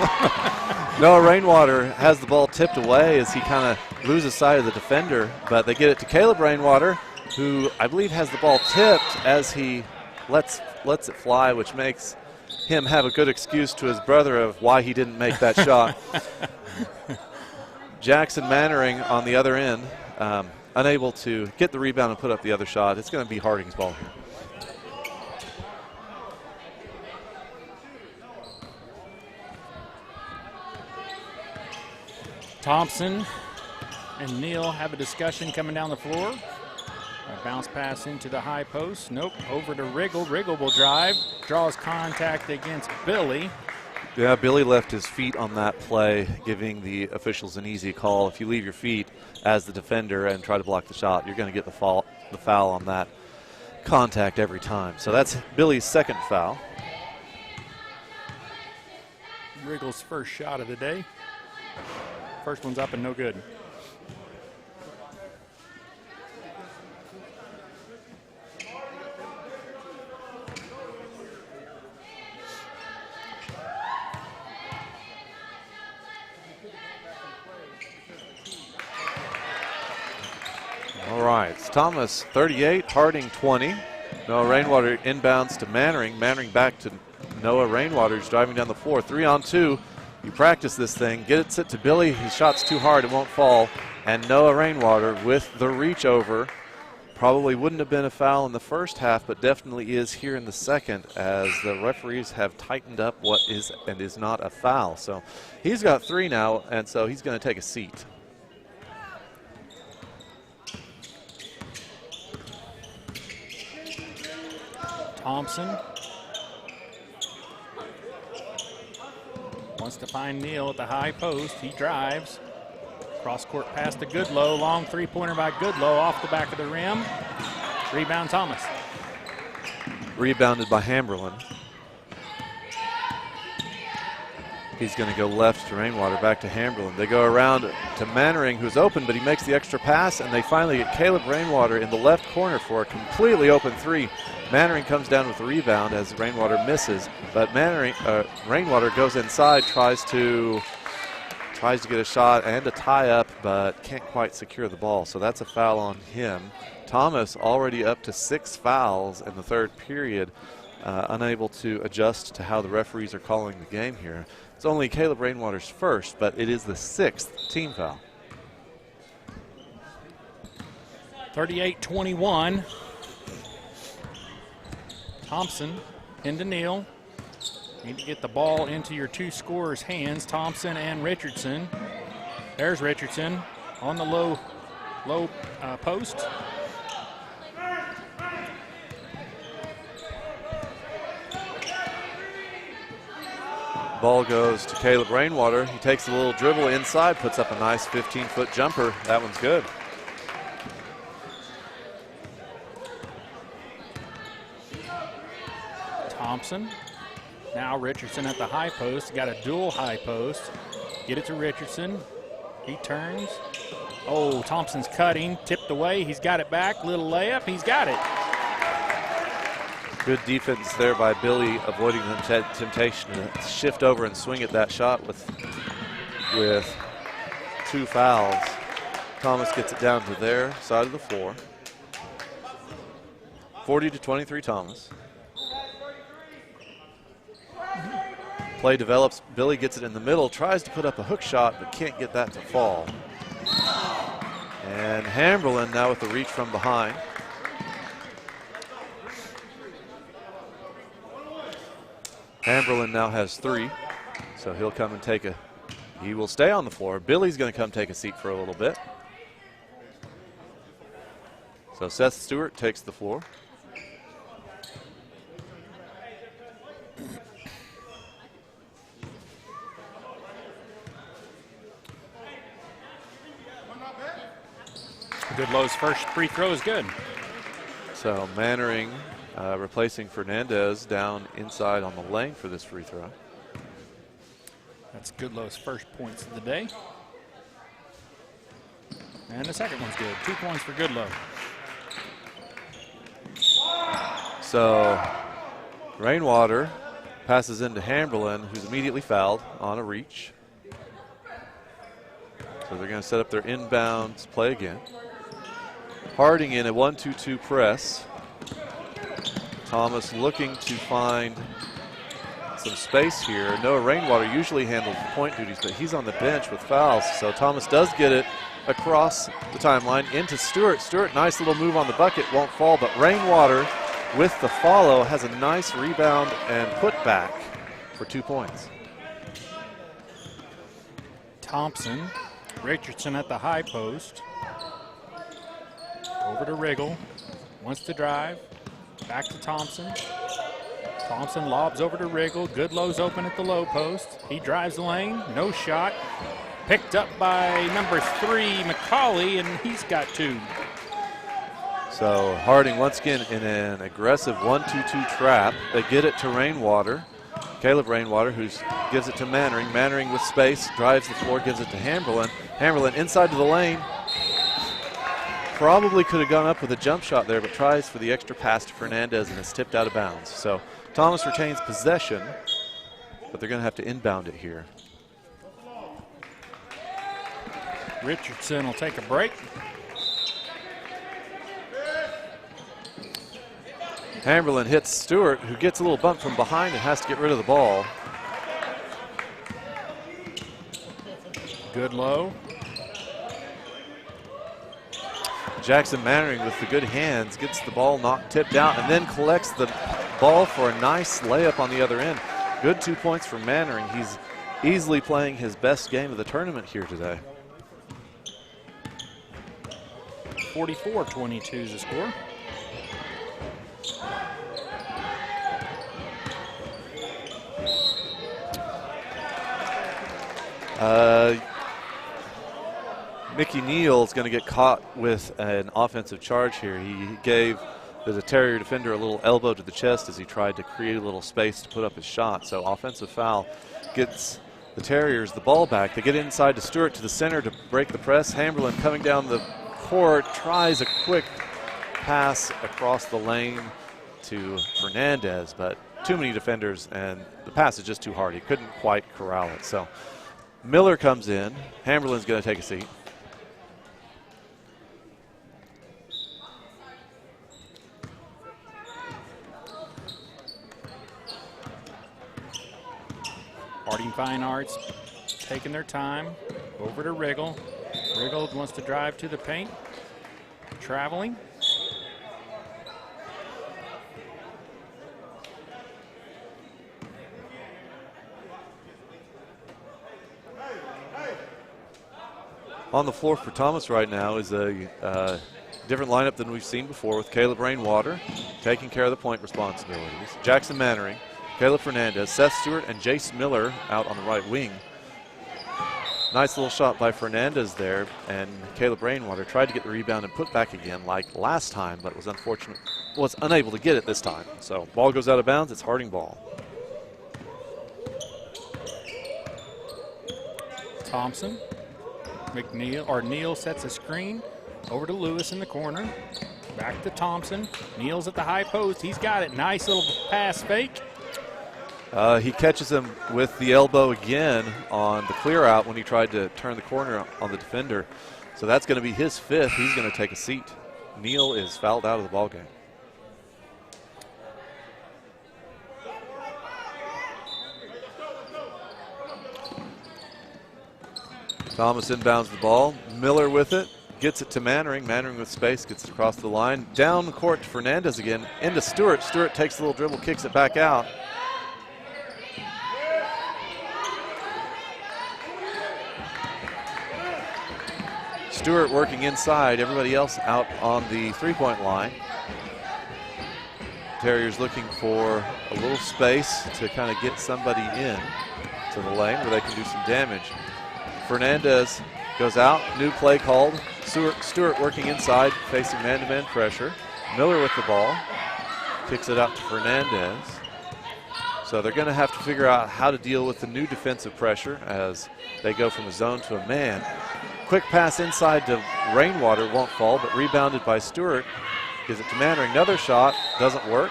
Noah Rainwater has the ball tipped away as he kind of loses sight of the defender. But they get it to Caleb Rainwater, who I believe has the ball tipped as he lets it fly, which makes him have a good excuse to his brother of why he didn't make that shot. Jackson Mannering on the other end, unable to get the rebound and put up the other shot. It's going to be Harding's ball here. Thompson and Neal have a discussion coming down the floor. A bounce pass into the high post. Nope, over to Riggle. Riggle will drive, draws contact against Billy. Yeah, Billy left his feet on that play, giving the officials an easy call. If you leave your feet as the defender and try to block the shot, you're going to get the foul on that contact every time. So that's Billy's second foul. Riggle's first shot of the day. First one's up and no good. All right, it's Thomas 38, Harding 20. Noah Rainwater inbounds to Mannering. Mannering back to Noah Rainwater, who's driving down the floor. 3-on-2. You practice this thing. Get it set to Billy. His shot's too hard. It won't fall. And Noah Rainwater with the reach over. Probably wouldn't have been a foul in the first half, but definitely is here in the second as the referees have tightened up what is and is not a foul. So he's got 3 now, and so he's going to take a seat. Thompson wants to find Neal at the high post. He drives. Cross-court pass to Goodlow. Long three-pointer by Goodlow off the back of the rim. Rebound Thomas. Rebounded by Hamberlin. He's going to go left to Rainwater, back to Hamberlin. They go around to Mannering, who's open, but he makes the extra pass, and they finally get Caleb Rainwater in the left corner for a completely open 3. Mannering comes down with the rebound as Rainwater misses, but Rainwater goes inside, tries to get a shot and a tie-up, but can't quite secure the ball, so that's a foul on him. Thomas already up to 6 fouls in the third period, unable to adjust to how the referees are calling the game here. It's only Caleb Rainwater's first, but it is the 6th team foul. 38-21. Thompson into Neal. Need to get the ball into your 2 scorers' hands, Thompson and Richardson. There's Richardson on the low post. Ball goes to Caleb Rainwater. He takes a little dribble inside, puts up a nice 15-foot jumper. That one's good. Thompson. Now Richardson at the high post. Got a dual high post. Get it to Richardson. He turns. Oh, Thompson's cutting, tipped away. He's got it back. Little layup. He's got it. Good defense there by Billy, avoiding the temptation to shift over and swing at that shot with 2 fouls. Thomas gets it down to their side of the floor. 40-23 Thomas. Play develops. Billy gets it in the middle, tries to put up a hook shot, but can't get that to fall. And Hamberlin now with the reach from behind. Hamberlin now has 3, so he'll come and he will stay on the floor. Billy's going to come take a seat for a little bit. So Seth Stewart takes the floor. Goodlow's first free throw is good. So Mannering replacing Fernandez down inside on the lane for this free throw. That's Goodlow's first points of the day. And the second one's good. 2 points for Goodlow. So Rainwater passes into Hamberlin, who's immediately fouled on a reach. So they're going to set up their inbounds play again. Harding in a 1-2-2 press. Thomas looking to find some space here. Noah Rainwater usually handles the point duties, but he's on the bench with fouls. So Thomas does get it across the timeline into Stewart. Stewart, nice little move on the bucket, won't fall, but Rainwater with the follow has a nice rebound and put back for 2 points. Thompson, Richardson at the high post. Over to Riggle, wants to drive, back to Thompson. Thompson lobs over to Riggle. Goodlow's open at the low post. He drives the lane, no shot. Picked up by number 3, McCauley, and he's got 2. So Harding once again in an aggressive 1-2-2 trap. They get it to Rainwater. Caleb Rainwater, who gives it to Mannering. Mannering with space, drives the floor, gives it to Hamberlin. Hamberlin inside to the lane. Probably could have gone up with a jump shot there, but tries for the extra pass to Fernandez, and it's tipped out of bounds. So Thomas retains possession, but they're going to have to inbound it here. Richardson will take a break. Hamberlin hits Stewart, who gets a little bump from behind and has to get rid of the ball. Goodlow. Jackson Mannering with the good hands gets the ball tipped out and then collects the ball for a nice layup on the other end. Good 2 points for Mannering. He's easily playing his best game of the tournament here today. 44-22 is the score. Mickey Neal is going to get caught with an offensive charge here. He gave the Terrier defender a little elbow to the chest as he tried to create a little space to put up his shot. So offensive foul gets the Terriers the ball back. They get inside to Stewart to the center to break the press. Hamberlin coming down the court tries a quick pass across the lane to Fernandez, but too many defenders and the pass is just too hard. He couldn't quite corral it. So Miller comes in. Hamberlin's going to take a seat. Harding Fine Arts taking their time. Over to Riggle. Riggle wants to drive to the paint. Traveling. On the floor for Thomas right now is a different lineup than we've seen before, with Caleb Rainwater taking care of the point responsibilities. Jackson Mannering, Caleb Fernandez, Seth Stewart, and Jace Miller out on the right wing. Nice little shot by Fernandez there, and Caleb Rainwater tried to get the rebound and put back again like last time, but was unable to get it this time. So ball goes out of bounds. It's Harding ball. Thompson Neal sets a screen over to Lewis in the corner. Back to Thompson. Neal's at the high post. He's got it. Nice little pass fake. He catches him with the elbow again on the clear out when he tried to turn the corner on the defender. So that's going to be his 5th. He's going to take a seat. Neal is fouled out of the ball game. Thomas inbounds the ball. Miller with it. Gets it to Mannering. Mannering with space. Gets it across the line. Down the court to Fernandez again. Into Stewart. Stewart takes a little dribble. Kicks it back out. Stewart working inside. Everybody else out on the three-point line. Terriers looking for a little space to kind of get somebody in to the lane where they can do some damage. Fernandez goes out. New play called. Stewart working inside, facing man-to-man pressure. Miller with the ball. Kicks it out to Fernandez. So they're going to have to figure out how to deal with the new defensive pressure as they go from a zone to a man. Quick pass inside to Rainwater, won't fall, but rebounded by Stewart. Gives it to Mannering. Another shot, doesn't work.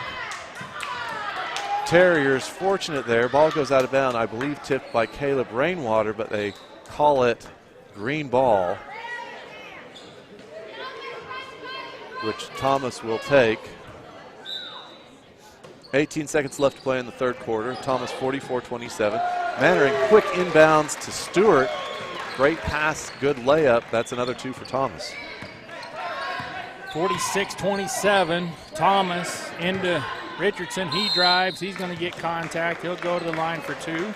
Terriers fortunate there. Ball goes out of bounds, I believe tipped by Caleb Rainwater, but they call it green ball, which Thomas will take. 18 seconds left to play in the third quarter. Thomas 44-27. Mannering quick inbounds to Stewart. Great pass, good layup. That's another 2 for Thomas. 46-27. Thomas into Richardson. He drives. He's going to get contact. He'll go to the line for 2.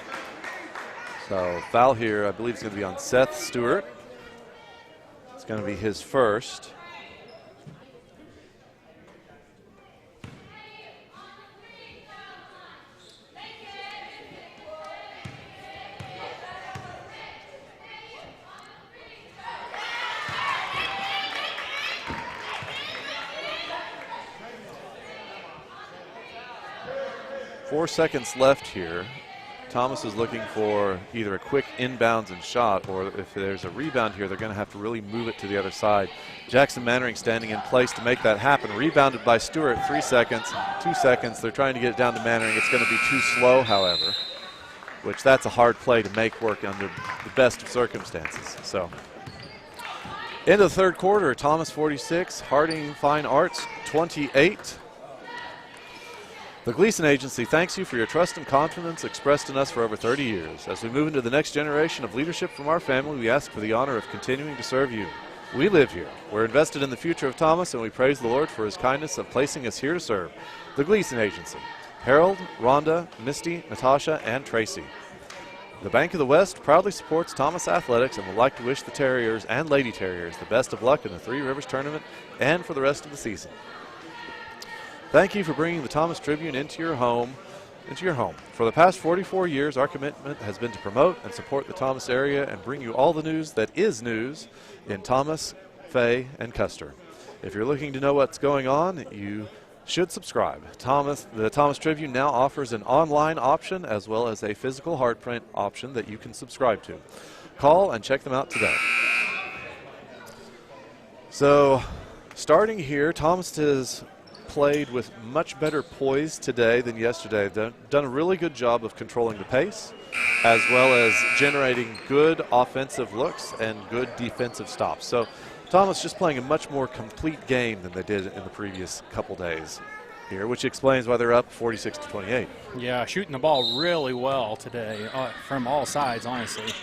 So foul here, I believe it's going to be on Seth Stewart. It's going to be his first. Four seconds left here. Thomas is looking for either a quick inbounds and shot, or if there's a rebound here, they're going to have to really move it to the other side. Jackson Mannering standing in place to make that happen. Rebounded by Stewart, 3 seconds, 2 seconds. They're trying to get it down to Mannering. It's going to be too slow, however, which that's a hard play to make work under the best of circumstances. So, into the third quarter, Thomas 46, Harding Fine Arts 28. The Gleason Agency thanks you for your trust and confidence expressed in us for over 30 years. As we move into the next generation of leadership from our family, we ask for the honor of continuing to serve you. We live here. We're invested in the future of Thomas, and we praise the Lord for his kindness of placing us here to serve. The Gleason Agency. Harold, Rhonda, Misty, Natasha, and Tracy. The Bank of the West proudly supports Thomas Athletics and would like to wish the Terriers and Lady Terriers the best of luck in the Three Rivers Tournament and for the rest of the season. Thank you for bringing the Thomas Tribune into your home. For the past 44 years, our commitment has been to promote and support the Thomas area and bring you all the news that is news in Thomas, Fay, and Custer. If you're looking to know what's going on, you should subscribe. The Thomas Tribune now offers an online option as well as a physical hard print option that you can subscribe to. Call and check them out today. So, starting here, Thomas has played with much better poise today than yesterday. Done a really good job of controlling the pace as well as generating good offensive looks and good defensive stops. So Thomas just playing a much more complete game than they did in the previous couple days here, which explains why they're up 46-28. Yeah, shooting the ball really well today from all sides, honestly.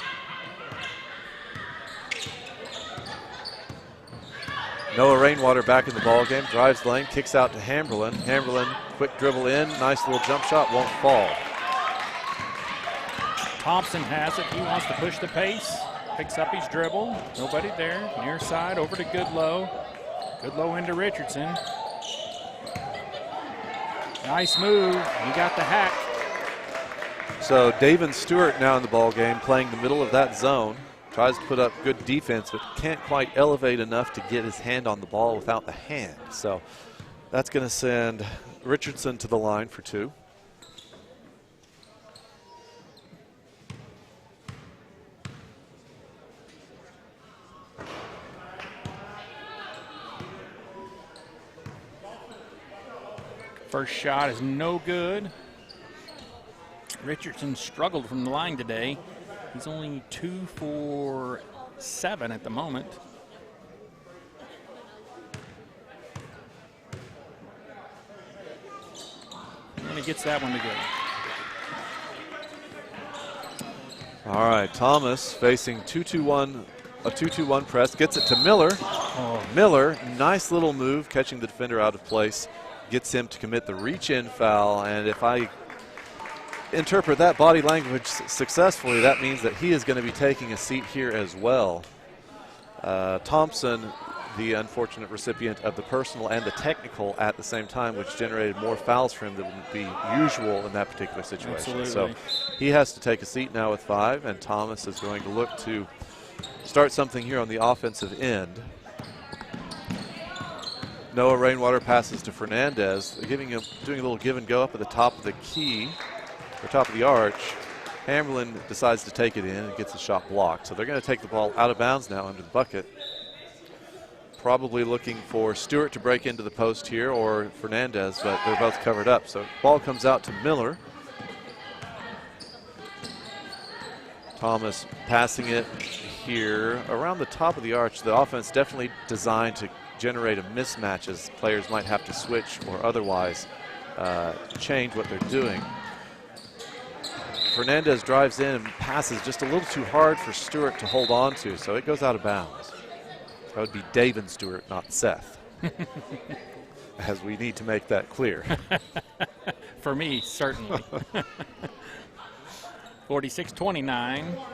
Noah Rainwater back in the ball game, drives the lane, kicks out to Hamberlin. Hamberlin, quick dribble in, nice little jump shot, won't fall. Thompson has it. He wants to push the pace. Picks up his dribble. Nobody there. Near side over to Goodlow. Goodlow into Richardson. Nice move. He got the hack. So Davin Stewart now in the ball game, playing the middle of that zone. Tries to put up good defense, but can't quite elevate enough to get his hand on the ball without the hand. So that's going to send Richardson to the line for 2. First shot is no good. Richardson struggled from the line today. He's only 2 for 7 at the moment. And he gets that one to go. All right, Thomas facing 2-2-1, a 2-2-1 press, gets it to Miller. Oh. Miller, nice little move, catching the defender out of place, gets him to commit the reach-in foul, and if I interpret that body language successfully, that means that he is going to be taking a seat here as well. Thompson, the unfortunate recipient of the personal and the technical at the same time, which generated more fouls for him than would be usual in that particular situation. Absolutely. So he has to take a seat now with 5, and Thomas is going to look to start something here on the offensive end. Noah Rainwater passes to Fernandez, doing a little give and go up at the top of the key, or top of the arch. Hamberlin decides to take it in and gets the shot blocked. So they're going to take the ball out of bounds now under the bucket. Probably looking for Stewart to break into the post here, or Fernandez, but they're both covered up. So ball comes out to Miller. Thomas passing it here around the top of the arch. The offense definitely designed to generate a mismatch as players might have to switch or otherwise change what they're doing. Fernandez drives in and passes just a little too hard for Stewart to hold on to, so it goes out of bounds. That would be Davin Stewart, not Seth, as we need to make that clear. For me, certainly. 46-29.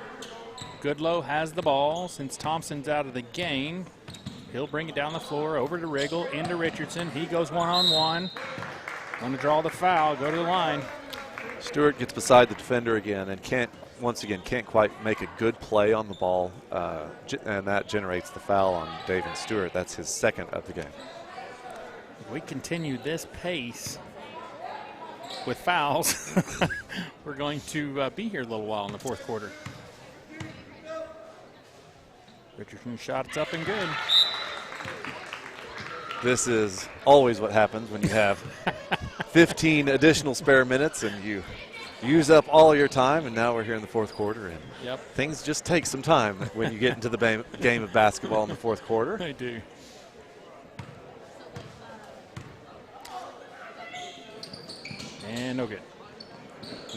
Goodlow has the ball. Since Thompson's out of the game, he'll bring it down the floor, over to Riggle, into Richardson. He goes one-on-one. Going to draw the foul, go to the line. Stewart gets beside the defender again and can't quite make a good play on the ball, and that generates the foul on Davin Stewart. That's his second of the game. If we continue this pace with fouls, we're going to be here a little while in the fourth quarter. Richardson shot, it's up and good. This is always what happens when you have 15 additional spare minutes and you use up all your time, and now we're here in the fourth quarter, and things just take some time when you get into the game of basketball in the fourth quarter. They do. And no good.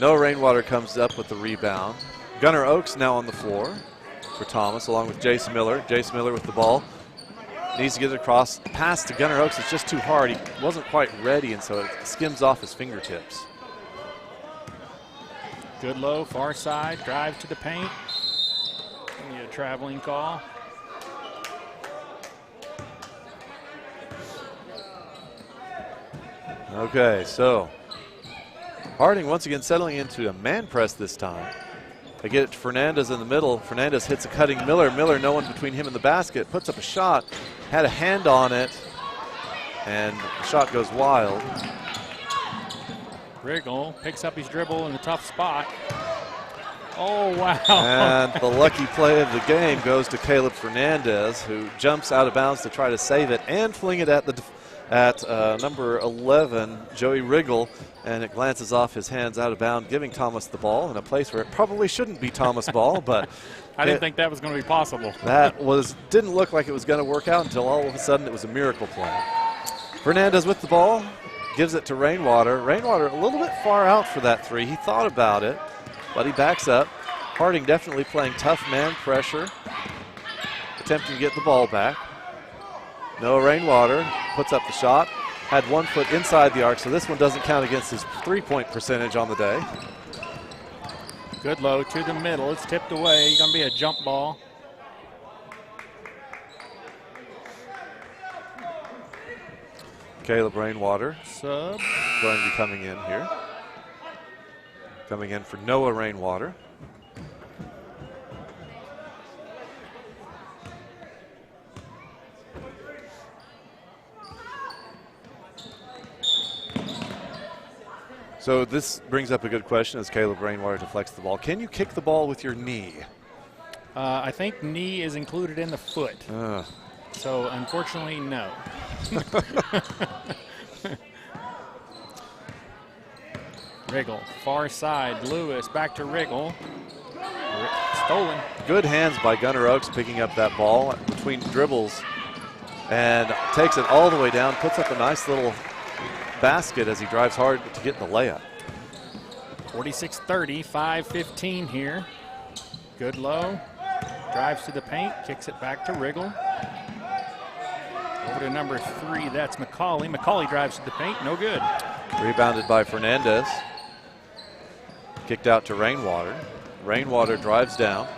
Noah Rainwater comes up with the rebound. Gunnar Oakes now on the floor for Thomas, along with Jace Miller. Jace Miller with the ball. Needs to get it across. Pass to Gunnar Oakes. It's just too hard. He wasn't quite ready, and so it skims off his fingertips. Goodlow, far side, drive to the paint. Give me a traveling call. Okay, so Harding once again settling into a man press this time. They get it to Fernandez in the middle. Fernandez hits a cutting Miller. Miller, no one between him and the basket, puts up a shot, had a hand on it, and the shot goes wild. Riggle picks up his dribble in a tough spot. Oh, wow. And the lucky play of the game goes to Caleb Fernandez, who jumps out of bounds to try to save it and fling it at number 11, Joey Riggle, and it glances off his hands out of bounds, giving Thomas the ball in a place where it probably shouldn't be Thomas' ball, but I didn't think that was going to be possible. That didn't look like it was going to work out until all of a sudden it was a miracle play. Fernandez with the ball, gives it to Rainwater. Rainwater a little bit far out for that three. He thought about it, but he backs up. Harding definitely playing tough man pressure, attempting to get the ball back. Noah Rainwater puts up the shot, had 1 foot inside the arc, so this one doesn't count against his three-point percentage on the day. Goodlow to the middle, it's tipped away, going to be a jump ball. Caleb Rainwater sub going to be coming in here. Coming in for Noah Rainwater. So this brings up a good question as Caleb Rainwater deflects the ball. Can you kick the ball with your knee? I think knee is included in the foot. So unfortunately, no. Riggle, far side, Lewis, back to Riggle. Stolen. Good hands by Gunnar Oaks picking up that ball between dribbles and takes it all the way down, puts up a nice little basket as he drives hard to get the layup. 46-30, 5:15 here. Good low, drives to the paint, kicks it back to Riggle. Over to number 3, that's McCauley. McCauley drives to the paint, no good. Rebounded by Fernandez. Kicked out to Rainwater. Rainwater drives down,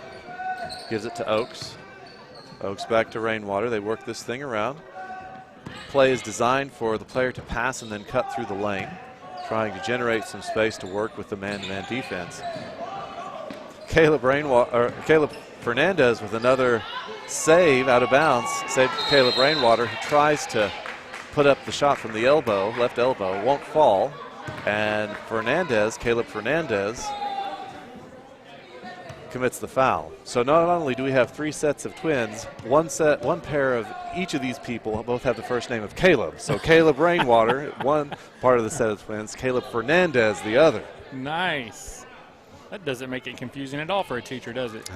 gives it to Oaks. Oaks back to Rainwater. They work this thing around. Play is designed for the player to pass and then cut through the lane, trying to generate some space to work with the man-to-man defense. Caleb Fernandez with another save out of bounds. Saved Caleb Rainwater, who tries to put up the shot from the elbow, left elbow, won't fall. And Caleb Fernandez, commits the foul. So not only do we have 3 sets of twins, one pair of each of these people both have the first name of Caleb. So Caleb Rainwater, one part of the set of twins, Caleb Fernandez, the other. Nice. That doesn't make it confusing at all for a teacher, does it?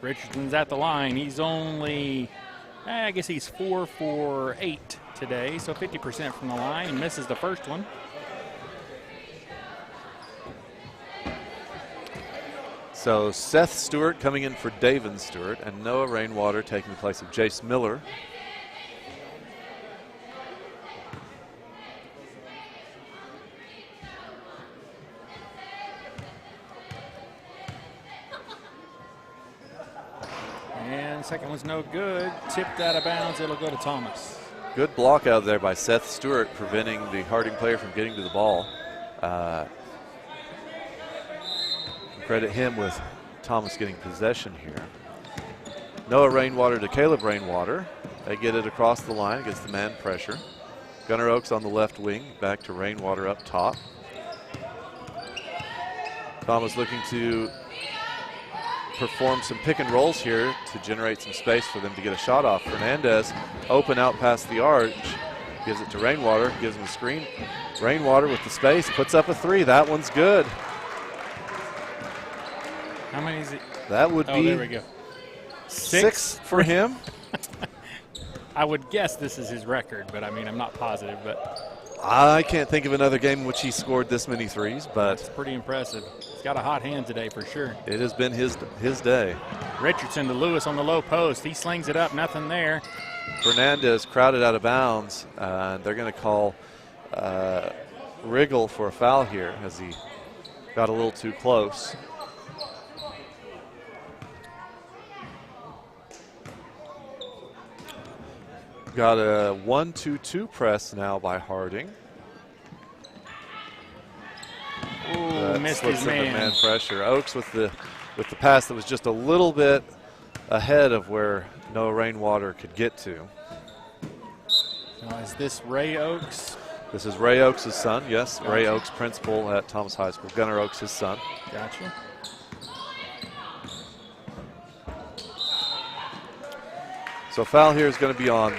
Richardson's at the line. He's only, I guess he's 4 for 8 today, so 50% from the line. He misses the first one. So Seth Stewart coming in for David Stewart, and Noah Rainwater taking the place of Jace Miller. And second one's no good. Tipped out of bounds. It'll go to Thomas. Good block out there by Seth Stewart, preventing the Harding player from getting to the ball. Credit him with Thomas getting possession here. Noah Rainwater to Caleb Rainwater. They get it across the line against the man pressure. Gunnar Oaks on the left wing, back to Rainwater up top. Thomas looking to perform some pick and rolls here to generate some space for them to get a shot off. Fernandez open out past the arch, gives it to Rainwater, gives him a screen. Rainwater with the space, puts up a 3. That one's good. How many is it? That would be there we go. 6 for him. I would guess this is his record, but I mean, I'm not positive, but I can't think of another game in which he scored this many threes, but it's pretty impressive. He's got a hot hand today for sure. It has been his day. Richardson to Lewis on the low post. He slings it up, nothing there. Fernandez crowded out of bounds, and they're going to call Riggle for a foul here as he got a little too close. Got a 1-2-2 press now by Harding. Ooh, missed his man pressure. Oaks with the pass that was just a little bit ahead of where Noah Rainwater could get to. Now, is this Ray Oaks? This is Ray Oaks' son, yes. Gotcha. Ray Oaks, principal at Thomas High School. Gunnar Oaks, his son. Gotcha. So foul here is going to be on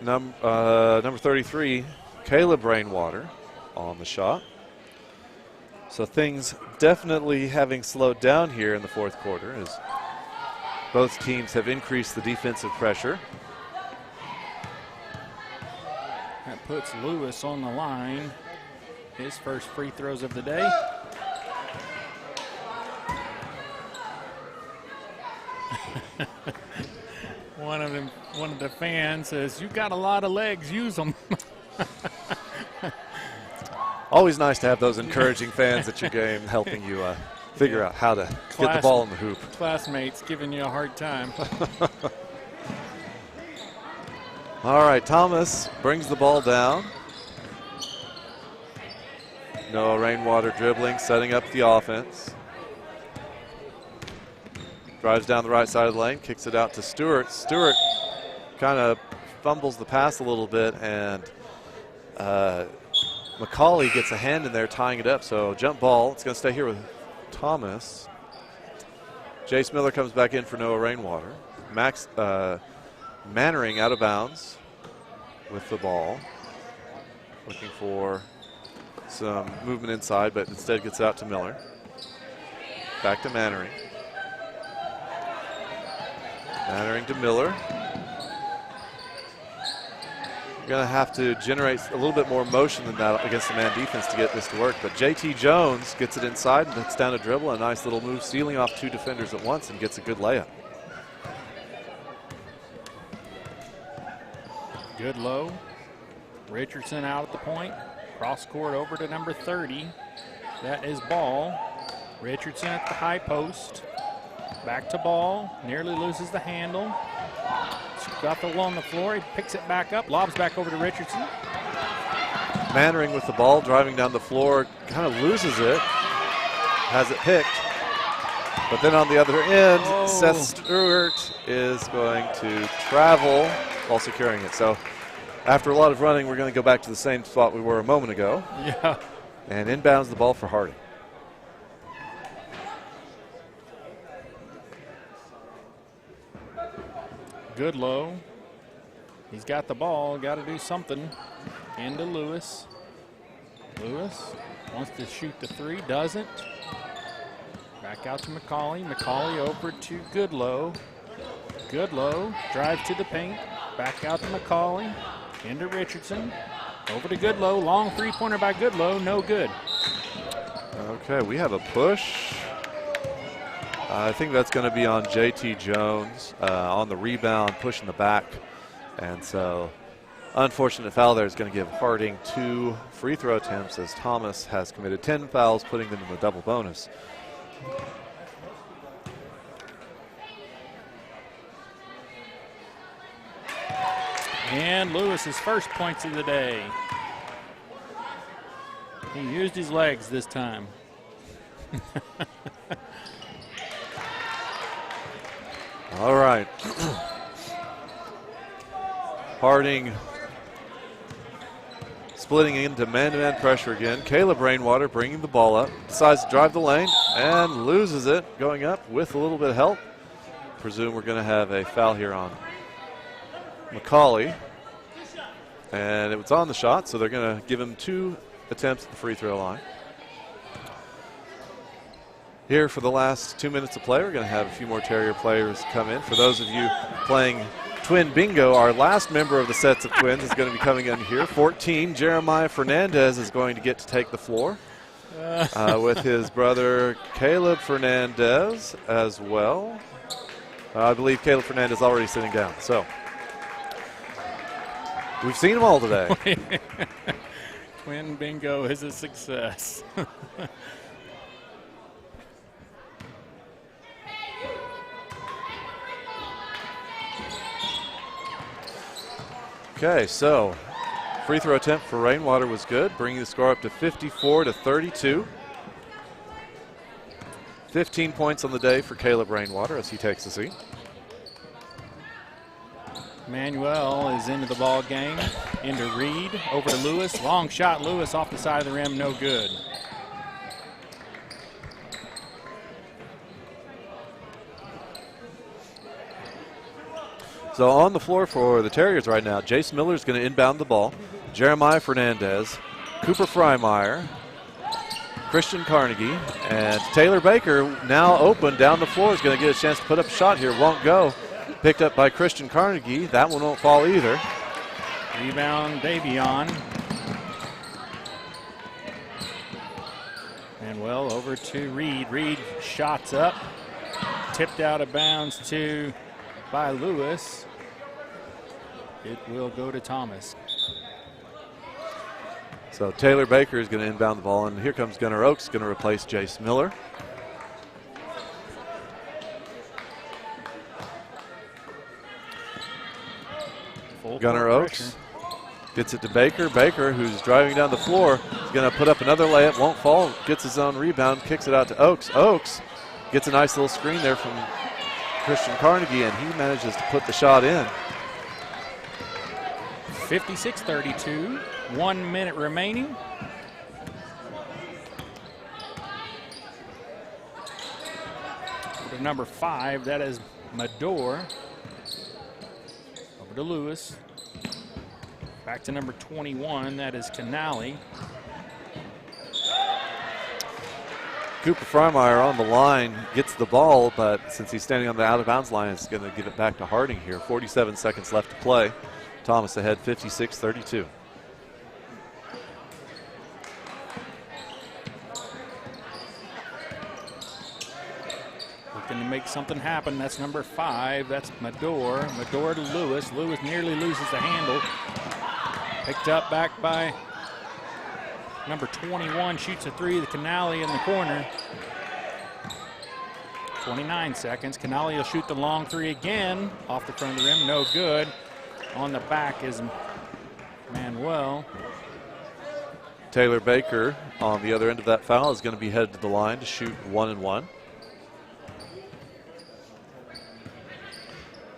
number 33, Caleb Rainwater, on the shot. So things definitely having slowed down here in the fourth quarter as both teams have increased the defensive pressure. That puts Lewis on the line. His first free throws of the day. One of the fans says, "You got a lot of legs, use them." Always nice to have those encouraging fans at your game helping you figure out how to get the ball in the hoop. Classmates giving you a hard time. All right, Thomas brings the ball down. Noah Rainwater dribbling, setting up the offense. Drives down the right side of the lane, kicks it out to Stewart. Stewart kind of fumbles the pass a little bit, and McCauley gets a hand in there tying it up. So jump ball. It's going to stay here with Thomas. Jace Miller comes back in for Noah Rainwater. Mannering out of bounds with the ball. Looking for some movement inside, but instead gets out to Miller. Back to Mannering. Mannering to Miller. You're going to have to generate a little bit more motion than that against the man defense to get this to work. But JT Jones gets it inside and hits down a dribble. A nice little move, sealing off 2 defenders at once and gets a good layup. Good low. Richardson out at the point. Cross court over to number 30. That is Ball. Richardson at the high post. Back to Ball. Nearly loses the handle. Scuffle on the floor. He picks it back up. Lobs back over to Richardson. Mannering with the ball, driving down the floor. Kind of loses it. Has it picked. But then on the other end, Seth Stewart is going to travel while securing it. So after a lot of running, we're going to go back to the same spot we were a moment ago. Yeah. And inbounds the ball for Harding. Good low. He's got the ball. Got to do something. Into Lewis. Lewis wants to shoot the 3. Doesn't. Back out to McCauley. McCauley over to Goodlow. Goodlow. Drive to the paint. Back out to McCauley. Into Richardson. Over to Goodlow. Long 3-pointer by Goodlow. No good. Okay, we have a push. I think that's going to be on JT Jones on the rebound, pushing the back. And so, unfortunate foul there is going to give Harding 2 free throw attempts as Thomas has committed 10 fouls, putting them in the double bonus. And Lewis's first points of the day. He used his legs this time. All right. Harding splitting into man-to-man pressure again. Caleb Rainwater bringing the ball up. Decides to drive the lane and loses it going up with a little bit of help. Presume we're going to have a foul here on McCauley. And it was on the shot, so they're going to give him 2 attempts at the free throw line. Here for the last 2 minutes of play, we're going to have a few more Terrier players come in. For those of you playing Twin Bingo, our last member of the sets of twins is going to be coming in here. 14, Jeremiah Fernandez is going to get to take the floor with his brother Caleb Fernandez as well. I believe Caleb Fernandez is already sitting down. So we've seen them all today. Twin Bingo is a success. Okay, so free throw attempt for Rainwater was good, bringing the score up to 54-32. 15 points on the day for Caleb Rainwater as he takes a seat. Manuel is into the ball game. Into Reed, over to Lewis. Long shot, Lewis off the side of the rim, no good. So on the floor for the Terriers right now, Jace Miller is going to inbound the ball. Jeremiah Fernandez, Cooper Freimeyer, Christian Carnegie, and Taylor Baker now open down the floor is going to get a chance to put up a shot here. Won't go. Picked up by Christian Carnegie. That one won't fall either. Rebound, Davion. And well, over to Reed. Reed shots up. Tipped out of bounds by Lewis. It will go to Thomas. So Taylor Baker is going to inbound the ball, and here comes Gunnar Oakes, going to replace Jace Miller. Gunnar Oakes gets it to Baker. Baker, who's driving down the floor, is going to put up another layup, won't fall, gets his own rebound, kicks it out to Oakes. Oakes gets a nice little screen there from Christian Carnegie, and he manages to put the shot in. 56-32, 1 minute remaining. To number 5, that is Mador. Over to Lewis. Back to number 21, that is Canali. Cooper Freimeyer on the line gets the ball, but since he's standing on the out-of-bounds line, it's going to give it back to Harding here. 47 seconds left to play. Thomas ahead 56-32. Looking to make something happen. That's number 5. That's Medor. Medor to Lewis. Lewis nearly loses the handle. Picked up back by number 21. Shoots a 3. The Canali in the corner. 29 seconds. Canali will shoot the long 3 again. Off the front of the rim. No good. On the back is Manuel. Taylor Baker on the other end of that foul is going to be headed to the line to shoot 1 and 1.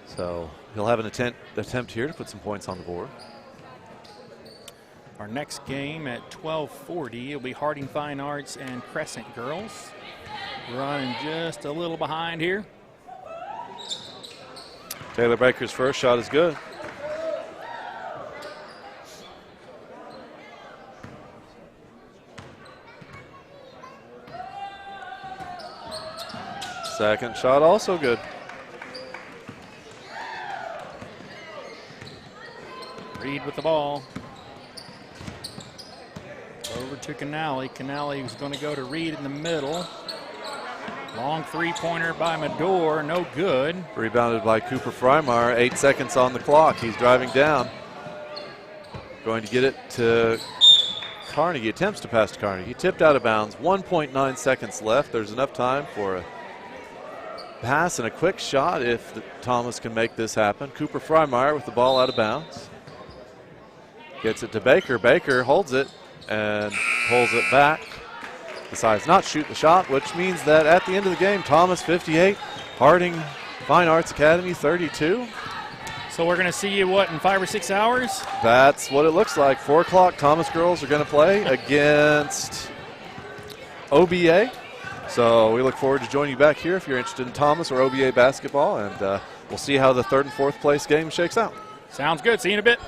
So he'll have an attempt here to put some points on the board. Our next game at 12:40 will be Harding Fine Arts and Crescent Girls. Running just a little behind here. Taylor Baker's first shot is good. Second shot also good. Reed with the ball. Over to Canali. Canali is going to go to Reed in the middle. Long 3-pointer by Medor, no good. Rebounded by Cooper Freimeyer. 8 seconds on the clock. He's driving down. Going to get it to Carnegie. Attempts to pass to Carnegie. Tipped out of bounds. 1.9 seconds left. There's enough time for a pass and a quick shot if Thomas can make this happen. Cooper Freimeyer with the ball out of bounds. Gets it to Baker. Baker holds it and pulls it back. Decides not to shoot the shot, which means that at the end of the game, Thomas 58, Harding Fine Arts Academy 32. So we're going to see you, what, in 5 or 6 hours? That's what it looks like. 4 o'clock, Thomas girls are going to play against OBA. So we look forward to joining you back here if you're interested in Thomas or OBA basketball, and we'll see how the 3rd and 4th place game shakes out. Sounds good. See you in a bit.